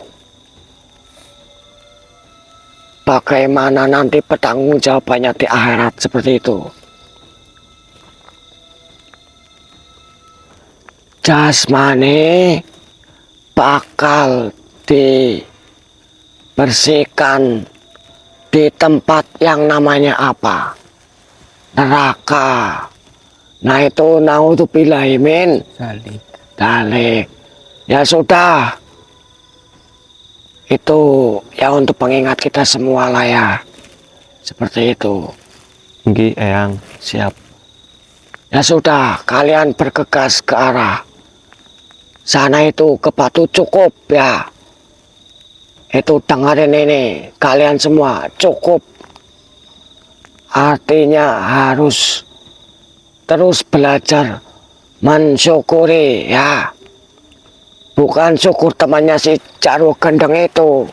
Speaker 3: bagaimana nanti pertanggungjawabannya di akhirat, seperti itu. Jasmani bakal dibersihkan di tempat yang namanya apa? Neraka. Nah, itu naudzubillahi min dzalik. Ya sudah, itu ya untuk pengingat kita semua lah ya, seperti itu.
Speaker 2: Nggih Eyang, siap.
Speaker 3: Ya sudah, kalian bergegas ke arah sana itu, ke Batu Cukup ya. Itu dengerin ini, kalian semua, cukup artinya harus terus belajar mensyukuri ya. Bukan syukur temannya si Jarwo Gendeng itu.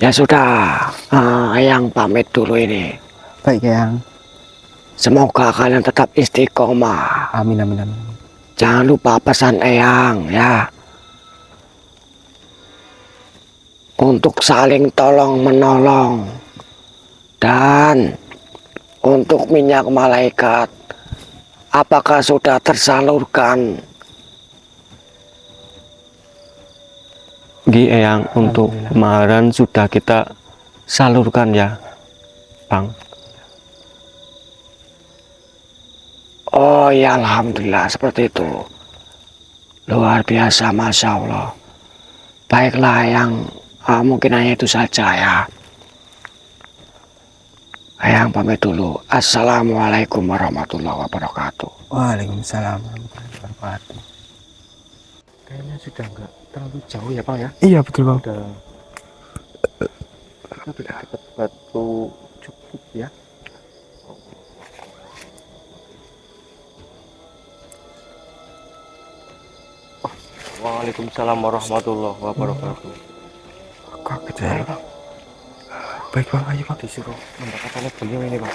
Speaker 3: Ya sudah, Eyang pamit dulu ini.
Speaker 1: Baik yang.
Speaker 3: Semoga kalian tetap istiqomah.
Speaker 1: Amin amin amin.
Speaker 3: Jangan lupa pesan Eyang ya, untuk saling tolong menolong, dan untuk minyak malaikat apakah sudah tersalurkan?
Speaker 2: Nggih Eyang, untuk kemarin sudah kita salurkan ya Bang.
Speaker 3: Oh ya, alhamdulillah, seperti itu. Luar biasa, masya Allah. Baiklah yang mungkin hanya itu saja ya. Eyang pamit dulu. Assalamualaikum warahmatullahi wabarakatuh.
Speaker 1: Waalaikumsalam warahmatullahi wabarakatuh.
Speaker 2: Kayaknya sudah enggak terlalu jauh ya Bang ya.
Speaker 1: Iya betul Bang.
Speaker 2: Udah dekat Batu Cukup ya. Waalaikumsalam warahmatullahi wabarakatuh.
Speaker 1: Kaget saya bang. Baik bang, ayo bang.
Speaker 2: Disuruh mendekat oleh beliau ini Pak.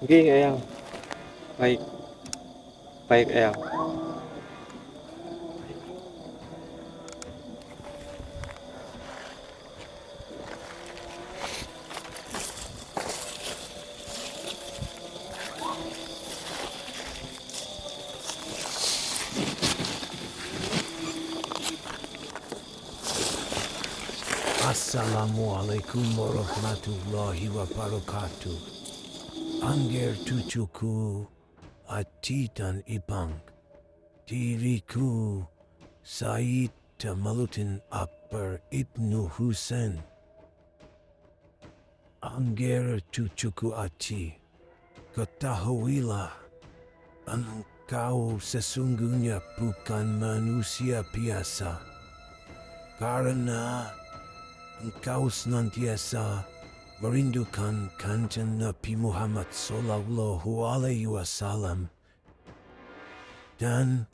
Speaker 2: Oke Eyang. Baik. Baik Eyang.
Speaker 4: Assalamualaikum warahmatullahi wabarakatuh. Angger cucuku, Ati dan Ibang. Diriku, Said Jamaluddin Akbar Ibnu Husain. Angger cucuku Ati, ketahuilah, engkau sesungguhnya bukan manusia biasa. Karena engkau senantiasa merindukan Kanjeng Nabi Muhammad Sallallahu Alaihi Wasallam, dan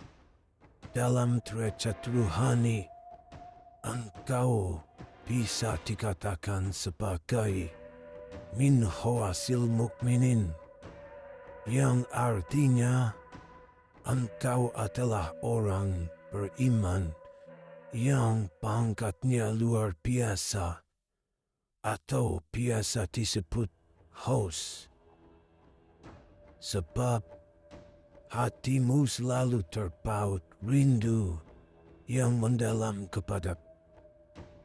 Speaker 4: dalam derajat ruhani engkau bisa dikatakan sebagai min hawasil mukminin, yang artinya engkau adalah orang beriman yang pangkatnya luar biasa, atau biasa disebut haus. Sebab hatimu selalu terpaut rindu yang mendalam kepada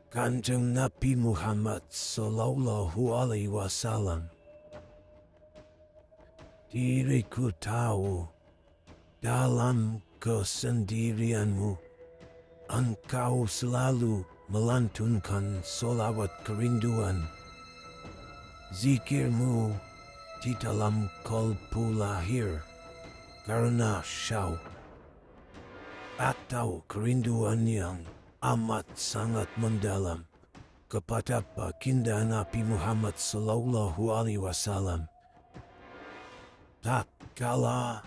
Speaker 4: Kanjeng Nabi Muhammad Sallallahu Alaihi Wasallam. Diriku tahu dalam kesendirianmu engkau selalu melantunkan solawat kerinduan. Zikirmu di dalam kolbu lahir karena syauq atau kerinduan yang amat sangat mendalam kepada baginda Nabi Muhammad Sallallahu Alaihi Wasallam. Tak kala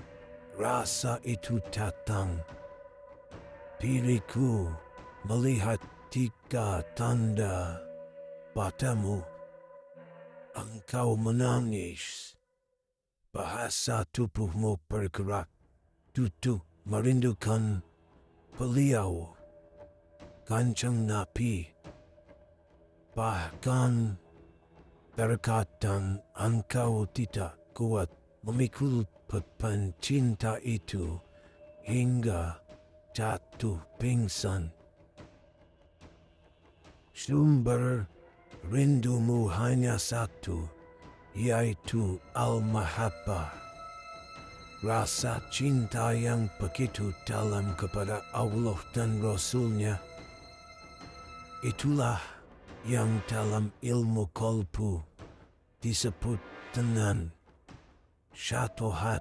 Speaker 4: rasa itu datang, diriku melihat 3 tanda padamu. Engkau menangis, bahasa tubuhmu bergerak, duduk merindukan beliau, Kanjeng Nabi. Bahkan terkadang engkau tidak kuat memikul beban cinta itu hingga jatuh pingsan. Sumber rindumu hanya satu, yaitu al-mahabbah. Rasa cinta yang begitu dalam kepada Allah dan Rasulnya. Itulah yang dalam ilmu kolbu disebut dengan syatohat,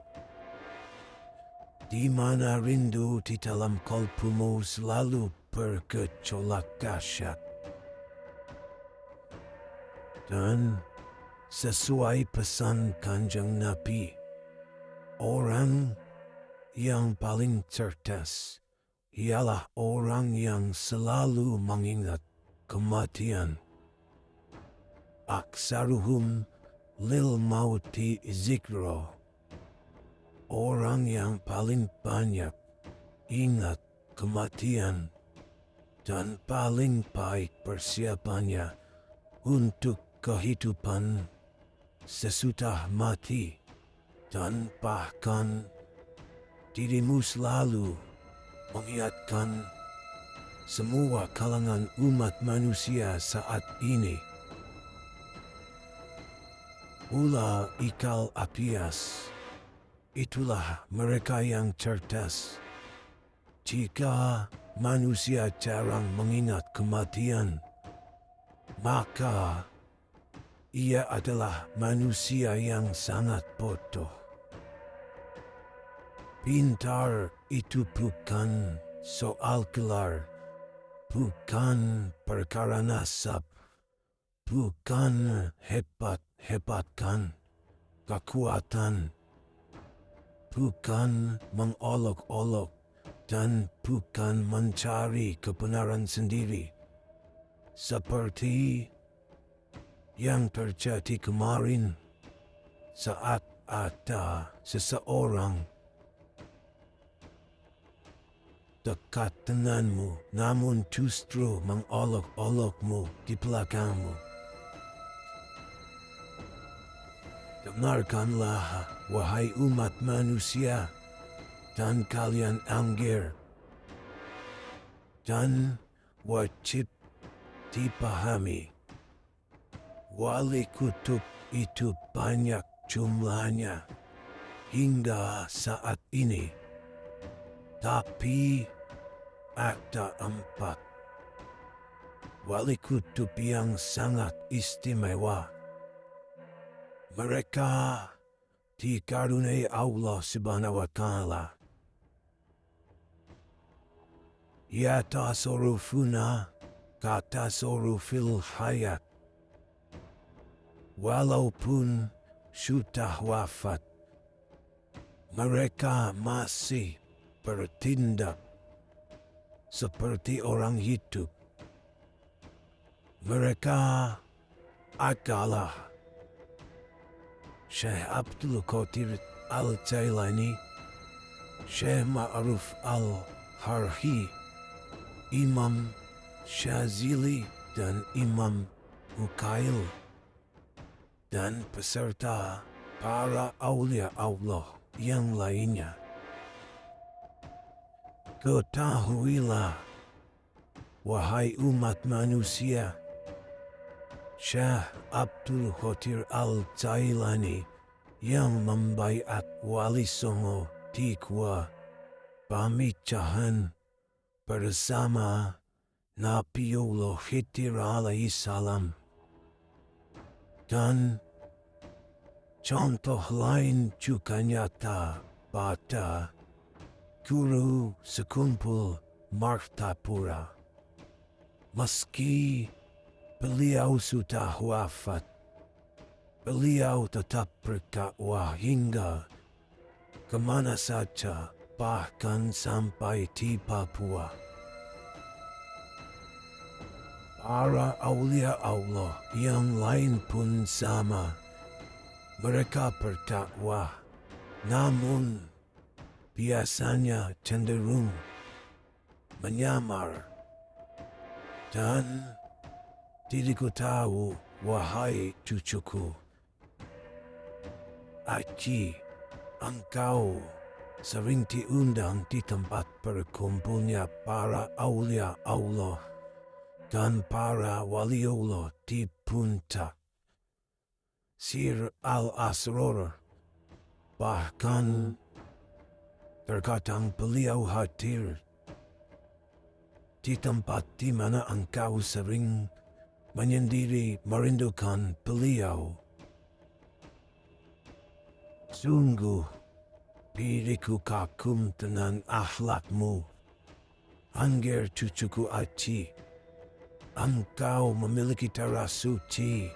Speaker 4: di mana rindu di dalam kolbumu selalu bergejolak dahsyat. Dan sesuai pesan Kanjeng Nabi, orang yang paling cerdas ialah orang yang selalu mengingat kematian. Aksaruhum lil mauti zikro. Orang yang paling banyak ingat kematian dan paling baik persiapannya untuk kehidupan sesudah mati, dan bahkan dirimu selalu mengingatkan semua kalangan umat manusia saat ini. Ula ikal apias, itulah mereka yang cerdas. Jika manusia jarang mengingat kematian, maka ia adalah manusia yang sangat bodoh. Pintar itu bukan soal gelar, bukan perkara nasab, bukan hebat-hebatkan kekuatan, bukan mengolok-olok dan bukan mencari kebenaran sendiri. Seperti yang terjadi kemarin saat ada seseorang dekat denganmu namun justru mengolok-olokmu di belakangmu. Dengarkanlah, wahai umat manusia, dan kalian anggir, dan wajib dipahami. Wali kutub itu banyak jumlahnya hingga saat ini, tapi ada 4 wali kutub yang sangat istimewa. Mereka dikaruniai Allah Subhanahu wa Ta'ala. Ya tasarrufuna katasarrufil hayat. Walaupun sudah wafat, mereka masih bertindak seperti orang hidup. Mereka adalah Syekh Abdul Qadir Al-Jailani, Syekh Ma'ruf Al-Harhi, Imam Syazili dan Imam Ukail, dan peserta para aulia Allah yang lainnya. Ketahuilah, wahai umat manusia, Syekh Abdul Qadir Al-Jailani yang membaiat Wali Songo di Gua Pamijahan bersama Nabiullah Khidir alaihi salam. Dan contoh lain juga nyata pada guru sekumpul Martapura. Meski beliau sudah wafat, beliau tetap berdakwah hingga kemana saja, bahkan sampai di Papua. Para aulia Allah yang lain pun sama. Mereka berdakwah, namun biasanya cenderung menyamar. Dan diriku tahu, wahai cucuku, Aji, engkau sering diundang di tempat berkumpulnya para aulia Allah dan para waliullah di puncak Sir Al-Asrar. Bahkan terkadang beliau hadir di tempat di mana engkau sering menyendiri merindukan beliau. Sungguh, diriku kagum dengan akhlakmu. Anggir cucuku Aji, engkau memiliki darah suci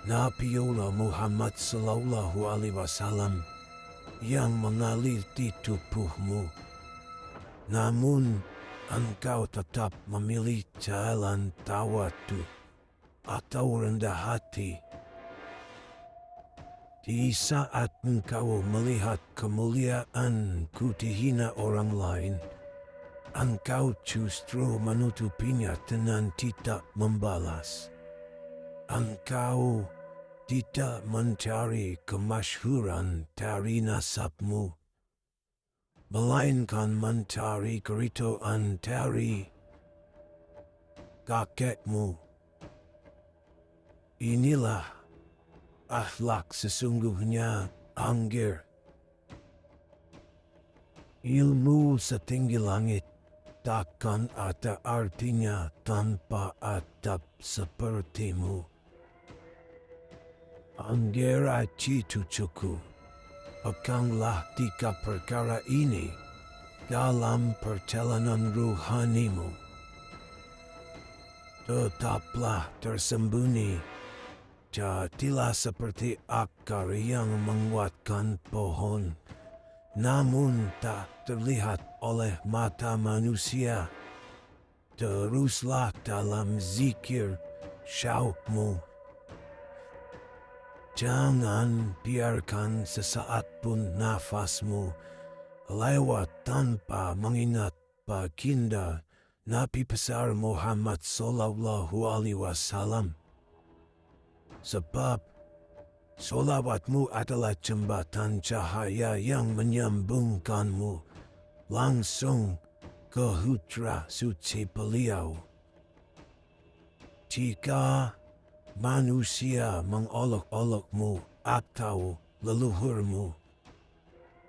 Speaker 4: Nabiullah Muhammad Sallallahu Alaihi Wasallam yang mengalir di tubuhmu. Namun, engkau tetap memilih jalan tawadu atau rendah hati. Di saat engkau melihat kemuliaanku dihina orang lain, engkau justru menutupinya dengan tidak membalas. Engkau tidak mencari kemasyhuran dari nasabmu, melainkan mencari keridhaan dari kakekmu. Inilah akhlak sesungguhnya, Anggir. Ilmu setinggi langit takkan ada artinya tanpa adab sepertimu. Anggir Aji cucuku, peganglah 3 perkara ini dalam perjalanan ruhanimu. Tetaplah tersembunyi Jadilah seperti akar yang menguatkan pohon, namun tak terlihat oleh mata manusia. Teruslah dalam zikir syauqmu. Jangan biarkan sesaat pun nafasmu lewat tanpa mengingat baginda Nabi besar Muhammad Sallallahu Alaihi Wasallam. Sebab solawatmu adalah jembatan cahaya yang menyambungkanmu langsung ke hudra suci beliau. Jika manusia mengolok-olokmu atau leluhurmu,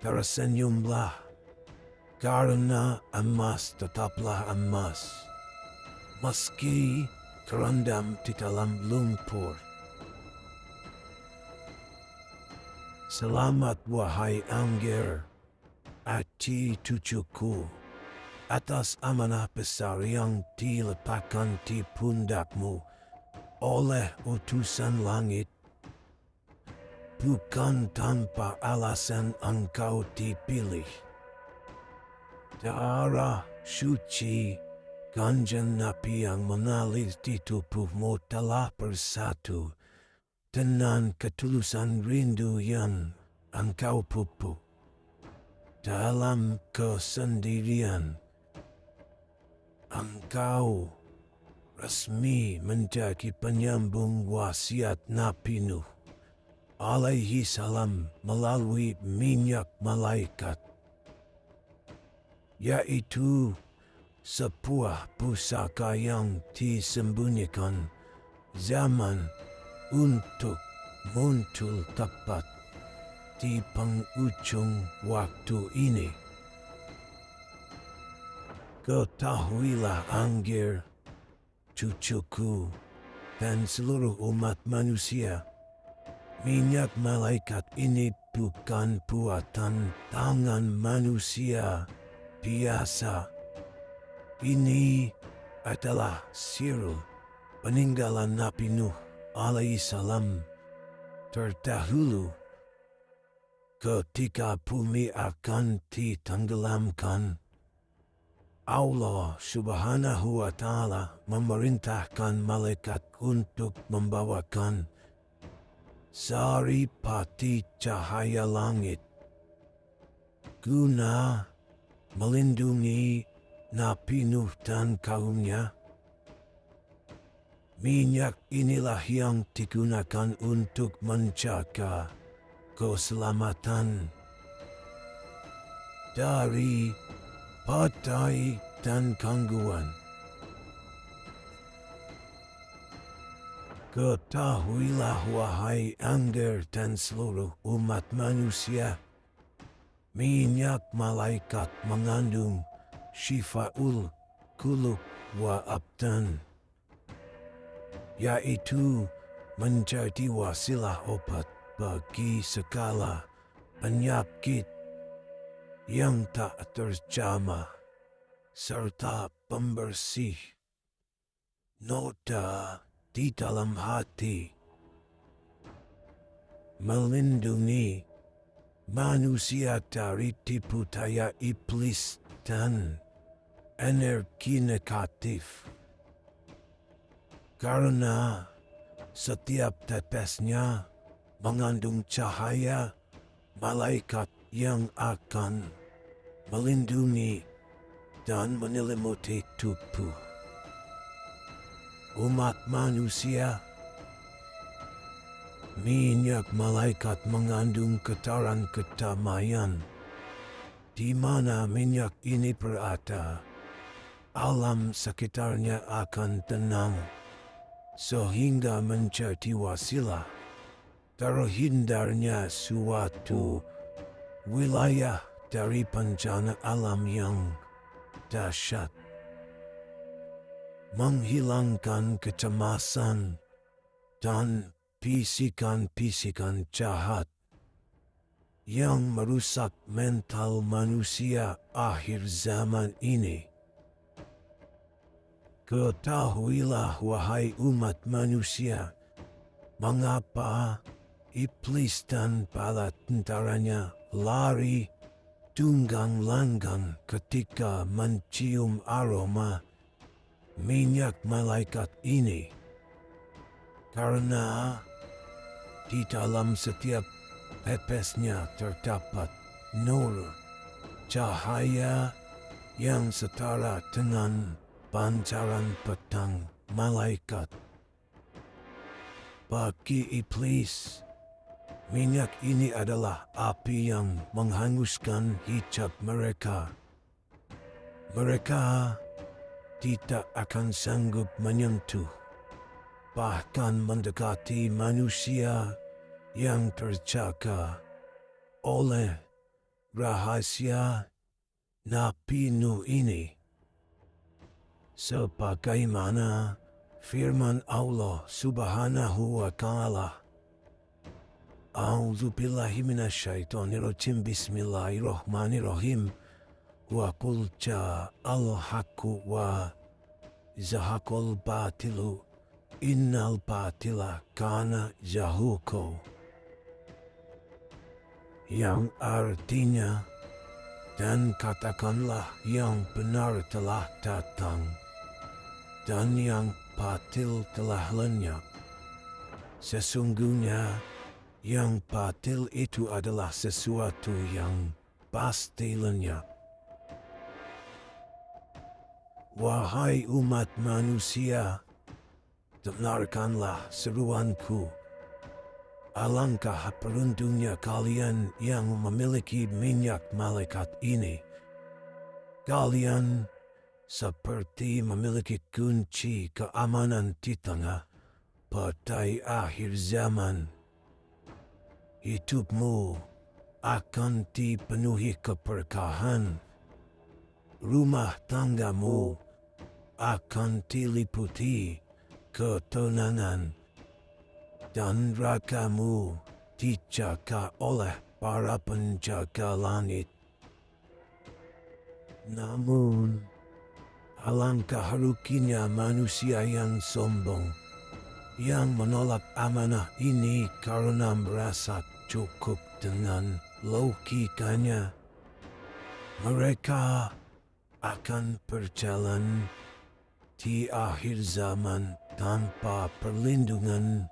Speaker 4: tersenyumlah, karena emas tetaplah emas, meski terendam di dalam lumpur. Selamat wahai Angger, aci cucuku, atas amanah besar yang diletakkan di pundakmu oleh utusan langit. Bukan tanpa alasan engkau dipilih. Darah suci Kanjeng Nabi yang mengalir di tubuhmu telah bersatu dengan ketulusan rindu yang engkau pupuk dalam kesendirian. Engkau resmi menjadi penyambung wasiat Nabi Nuh alaihi salam melalui minyak malaikat, yaitu sebuah pusaka yang disembunyikan zaman untuk muncul tepat di penghujung waktu ini. Ketahuilah Angger, cucuku, dan seluruh umat manusia, minyak malaikat ini bukan buatan tangan manusia biasa. Ini adalah sirul peninggalan Nabi Nuh alaihi salam terdahulu ketika bumi akan ditenggelamkan. Allah Subhanahu wa Ta'ala memerintahkan malaikat untuk membawakan saripati cahaya langit guna melindungi Nabi Nuh dan kaumnya. Minyak inilah yang digunakan untuk menjaga keselamatan dari badai dan gangguan. Ketahuilah wahai Angger dan seluruh umat manusia, minyak malaikat mengandung Syifa'ul Qulub wa Abdan, yaitu menjadi wasilah obat bagi segala penyakit yang tak terjamah, serta pembersih noda di dalam hati, melindungi manusia dari tipu daya iblis dan energi negatif. Karena setiap tetesnya mengandung cahaya malaikat yang akan melindungi dan menyelimuti tubuh umat manusia. Minyak malaikat mengandung getaran kedamaian. Di mana minyak ini berada, alam sekitarnya akan tenang, sehingga menjadi wasilah terhindarnya suatu wilayah dari bencana alam yang dahsyat, menghilangkan kecemasan dan bisikan-bisikan jahat yang merusak mental manusia akhir zaman ini. Ketahuilah wahai umat manusia, Mengapa iblis dan bala tentaranya lari tunggang langgang ketika mencium aroma minyak malaikat ini? Karena di dalam setiap pepesnya terdapat nur, cahaya yang setara dengan pancaran petang malaikat. Bagi iblis, minyak ini adalah api yang menghanguskan hijab mereka. Mereka tidak akan sanggup menyentuh, bahkan mendekati manusia yang terjaga oleh rahasia Nabi Nuh ini. Sebagaimana firman Allah Subhanahu wa Ta'ala. A'udzu billahi minasyaitonir rajim. Bismillahirrahmanirrahim. Wa qul ja'al haqqu wa zahaqal batilu innal batila kana zahuqa. Yang artinya, dan katakanlah yang benar telah datang dan yang batil telah lenyap. Sesungguhnya yang batil itu adalah sesuatu yang pasti lenyap. Wahai umat manusia, dengarkanlah seruanku. Alangkah beruntungnya kalian yang memiliki minyak malaikat ini. Kalian seperti memiliki kunci keamanan di tengah badai akhir zaman. Hidupmu akan dipenuhi keberkahan. Rumah tanggamu akan diliputi ketenangan. Dan ragamu dijaga oleh para penjaga langit. Namun, alangkah ruginya manusia yang sombong, yang menolak amanah ini karena merasa cukup dengan logikanya. Mereka akan berjalan di akhir zaman tanpa perlindungan,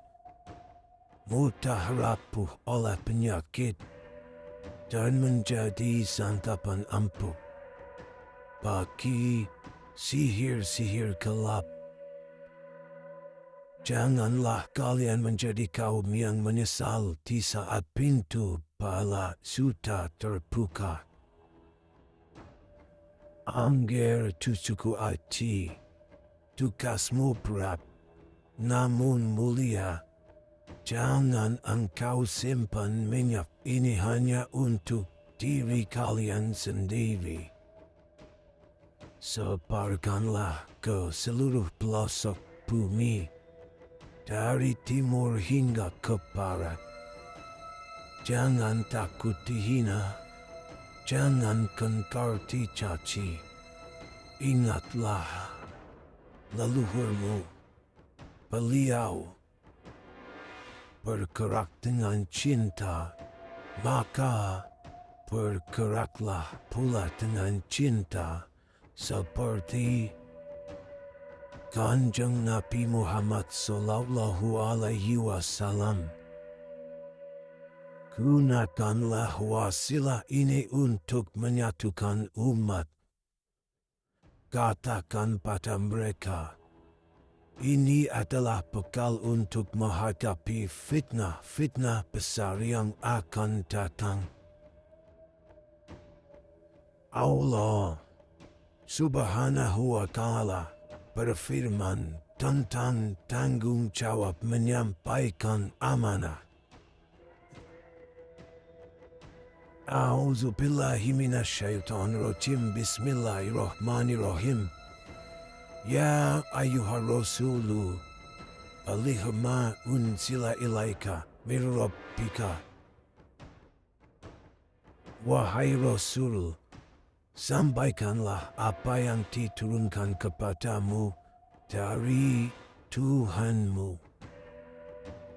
Speaker 4: mudah rapuh oleh penyakit, dan menjadi santapan empuk bagi sihir-sihir gelap. Janganlah kalian menjadi kaum yang menyesal di saat pintu bala sudah terbuka. Angger cucuku Aci, tugasmu berat, namun mulia. Jangan engkau simpan minyak ini hanya untuk diri kalian sendiri. Sebarkanlah ke seluruh pelosok bumi, dari timur hingga ke barat. Jangan takut dihina, jangan gentar dicaci. Ingatlah leluhurmu, beliau bergerak dengan cinta, maka bergeraklah pula dengan cinta seperti Kanjeng Nabi Muhammad Sallallahu Alaihi Wasallam. Gunakanlah wasilah ini untuk menyatukan umat. Katakan pada mereka, ini adalah bekal untuk menghadapi fitnah-fitnah besar yang akan datang. Allah Subhanahu wa Ta'ala berfirman tentang tanggung jawab menyampaikan amanah. A'udzu billahi minasyaitonir rajim. Bismillahirrahmanirrahim. Ya ayyuhar rasulu, baligh ma unzila ilaika mir rabbika. Wahai Rasul, sampaikanlah apa yang diturunkan kepadamu dari Tuhanmu.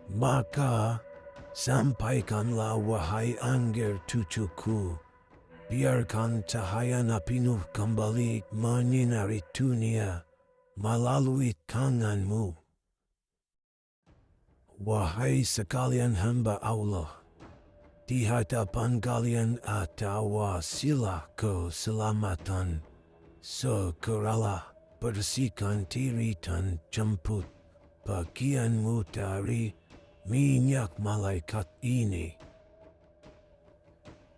Speaker 4: Maka sampaikanlah wahai Angger cucuku, biarkan cahaya napinuh kembali menyinari dunia melalui tanganmu. Wahai sekalian hamba Allah, di hadapan kalian ada wasilah keselamatan. Segeralah bersihkan diri dan jemput bagianmu dari minyak malaikat ini.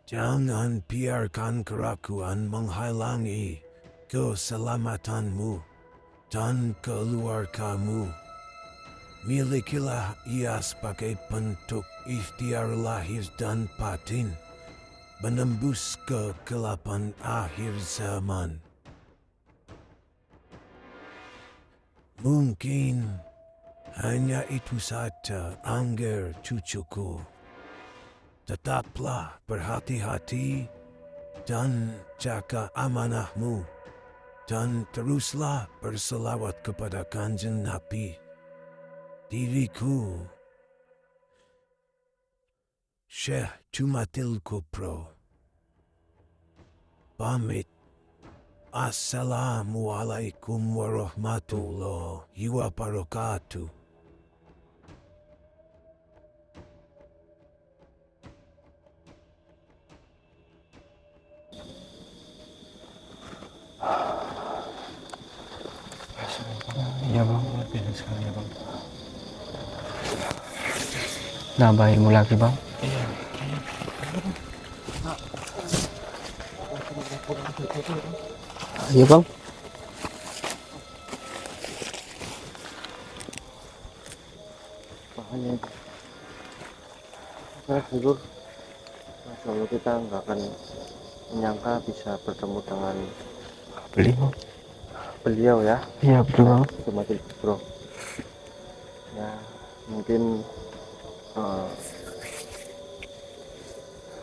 Speaker 4: Jangan biarkan keraguan menghalangi keselamatanmu dan keluargamu. Milikilah ia sebagai bentuk ikhtiar lahir dan batin, menembus kegelapan akhir zaman. Mungkin hanya itu saja, Angger cucuku. Tetaplah berhati-hati dan jaga amanahmu, dan teruslah berselawat kepada Kanjeng Nabi. Diriku, Syekh Jumatil Kubro, pamit. Assalamualaikum warahmatullahi wabarakatuh.
Speaker 1: Iya bang,
Speaker 2: Luar biasa sekali ya bang.
Speaker 1: nambah ilmu lagi bang. Iya bang.
Speaker 2: Makanya saya dulu, Masya Allah, kita nggak akan menyangka bisa bertemu dengan
Speaker 1: Beliau.
Speaker 2: beliau ya,
Speaker 1: Iya betul bang.
Speaker 2: Jumatil Kubro. Ya mungkin eh,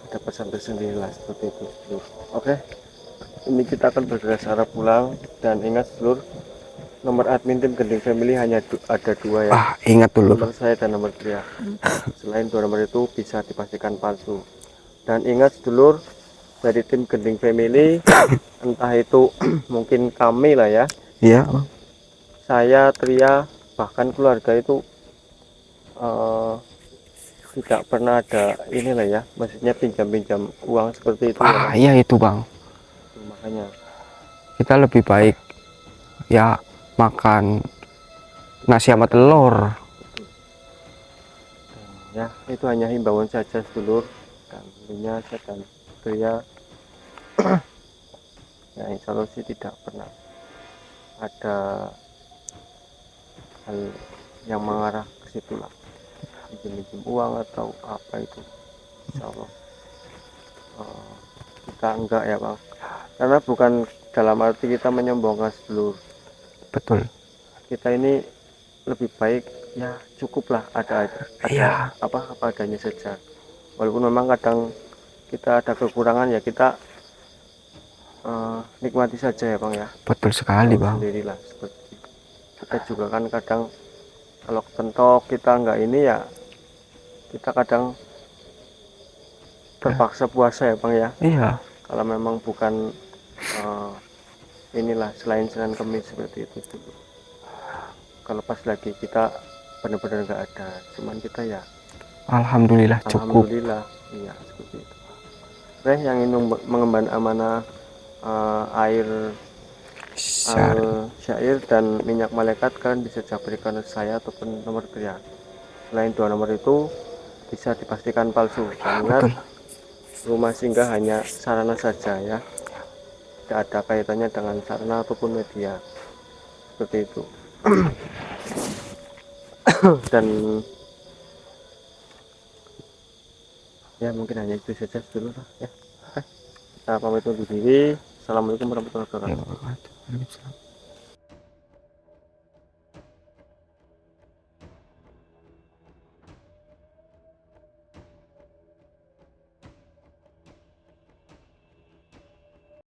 Speaker 2: ada pesan tersendiri lah seperti itu sedulur. Oke, ini kita akan bergerak arah pulang, dan ingat sedulur, nomor admin tim Gending Family hanya ada dua ya,
Speaker 1: Ingat dulu.
Speaker 2: nomor saya dan nomor dia. Selain dua nomor itu bisa dipastikan palsu. Dan ingat sedulur, dari tim Gending Family entah itu mungkin kami lah ya,
Speaker 1: Iya bang.
Speaker 2: saya, Tria, bahkan keluarga itu tidak pernah ada inilah ya, maksudnya pinjam-pinjam uang seperti itu ya, Bang.
Speaker 1: Iya itu bang.
Speaker 2: Makanya
Speaker 1: Kita lebih baik ya makan nasi sama telur.
Speaker 2: ya itu hanya himbauan saja sedulur, dan tentunya saya dan Tria ya insya Allah sih tidak pernah ada hal yang mengarah ke situ lah, pinjam uang atau apa itu, insya Allah kita enggak ya bang, karena bukan dalam arti kita menyombongkan sedulur.
Speaker 1: Betul.
Speaker 2: Kita ini lebih baik ya cukuplah ada
Speaker 1: Iya.
Speaker 2: apa adanya saja, walaupun memang kadang kita ada kekurangan ya kita nikmati saja ya bang ya.
Speaker 1: Betul sekali
Speaker 2: Tahu
Speaker 1: bang.
Speaker 2: sendirilah seperti itu. Kita juga kan kadang kalau kepentok kita nggak ini ya, kita kadang terpaksa puasa ya bang ya,
Speaker 1: Iya.
Speaker 2: kalau memang bukan inilah selain Senin Kemis seperti itu dulu. Kalau pas lagi kita benar-benar nggak ada, cuman kita ya
Speaker 1: Alhamdulillah cukup.
Speaker 2: alhamdulillah, iya seperti itu. Yang ingin mengemban amanah air syair dan minyak malaikat, kalian bisa berikan saya ataupun nomor Tria. Selain dua nomor itu bisa dipastikan palsu. Dan ingat, rumah singgah hanya sarana saja ya, tidak ada kaitannya dengan sarana ataupun media seperti itu. Dan ya mungkin hanya itu saja dulu lah ya. Oke, kita pamit undur diri. Assalamualaikum warahmatullahi wabarakatuh.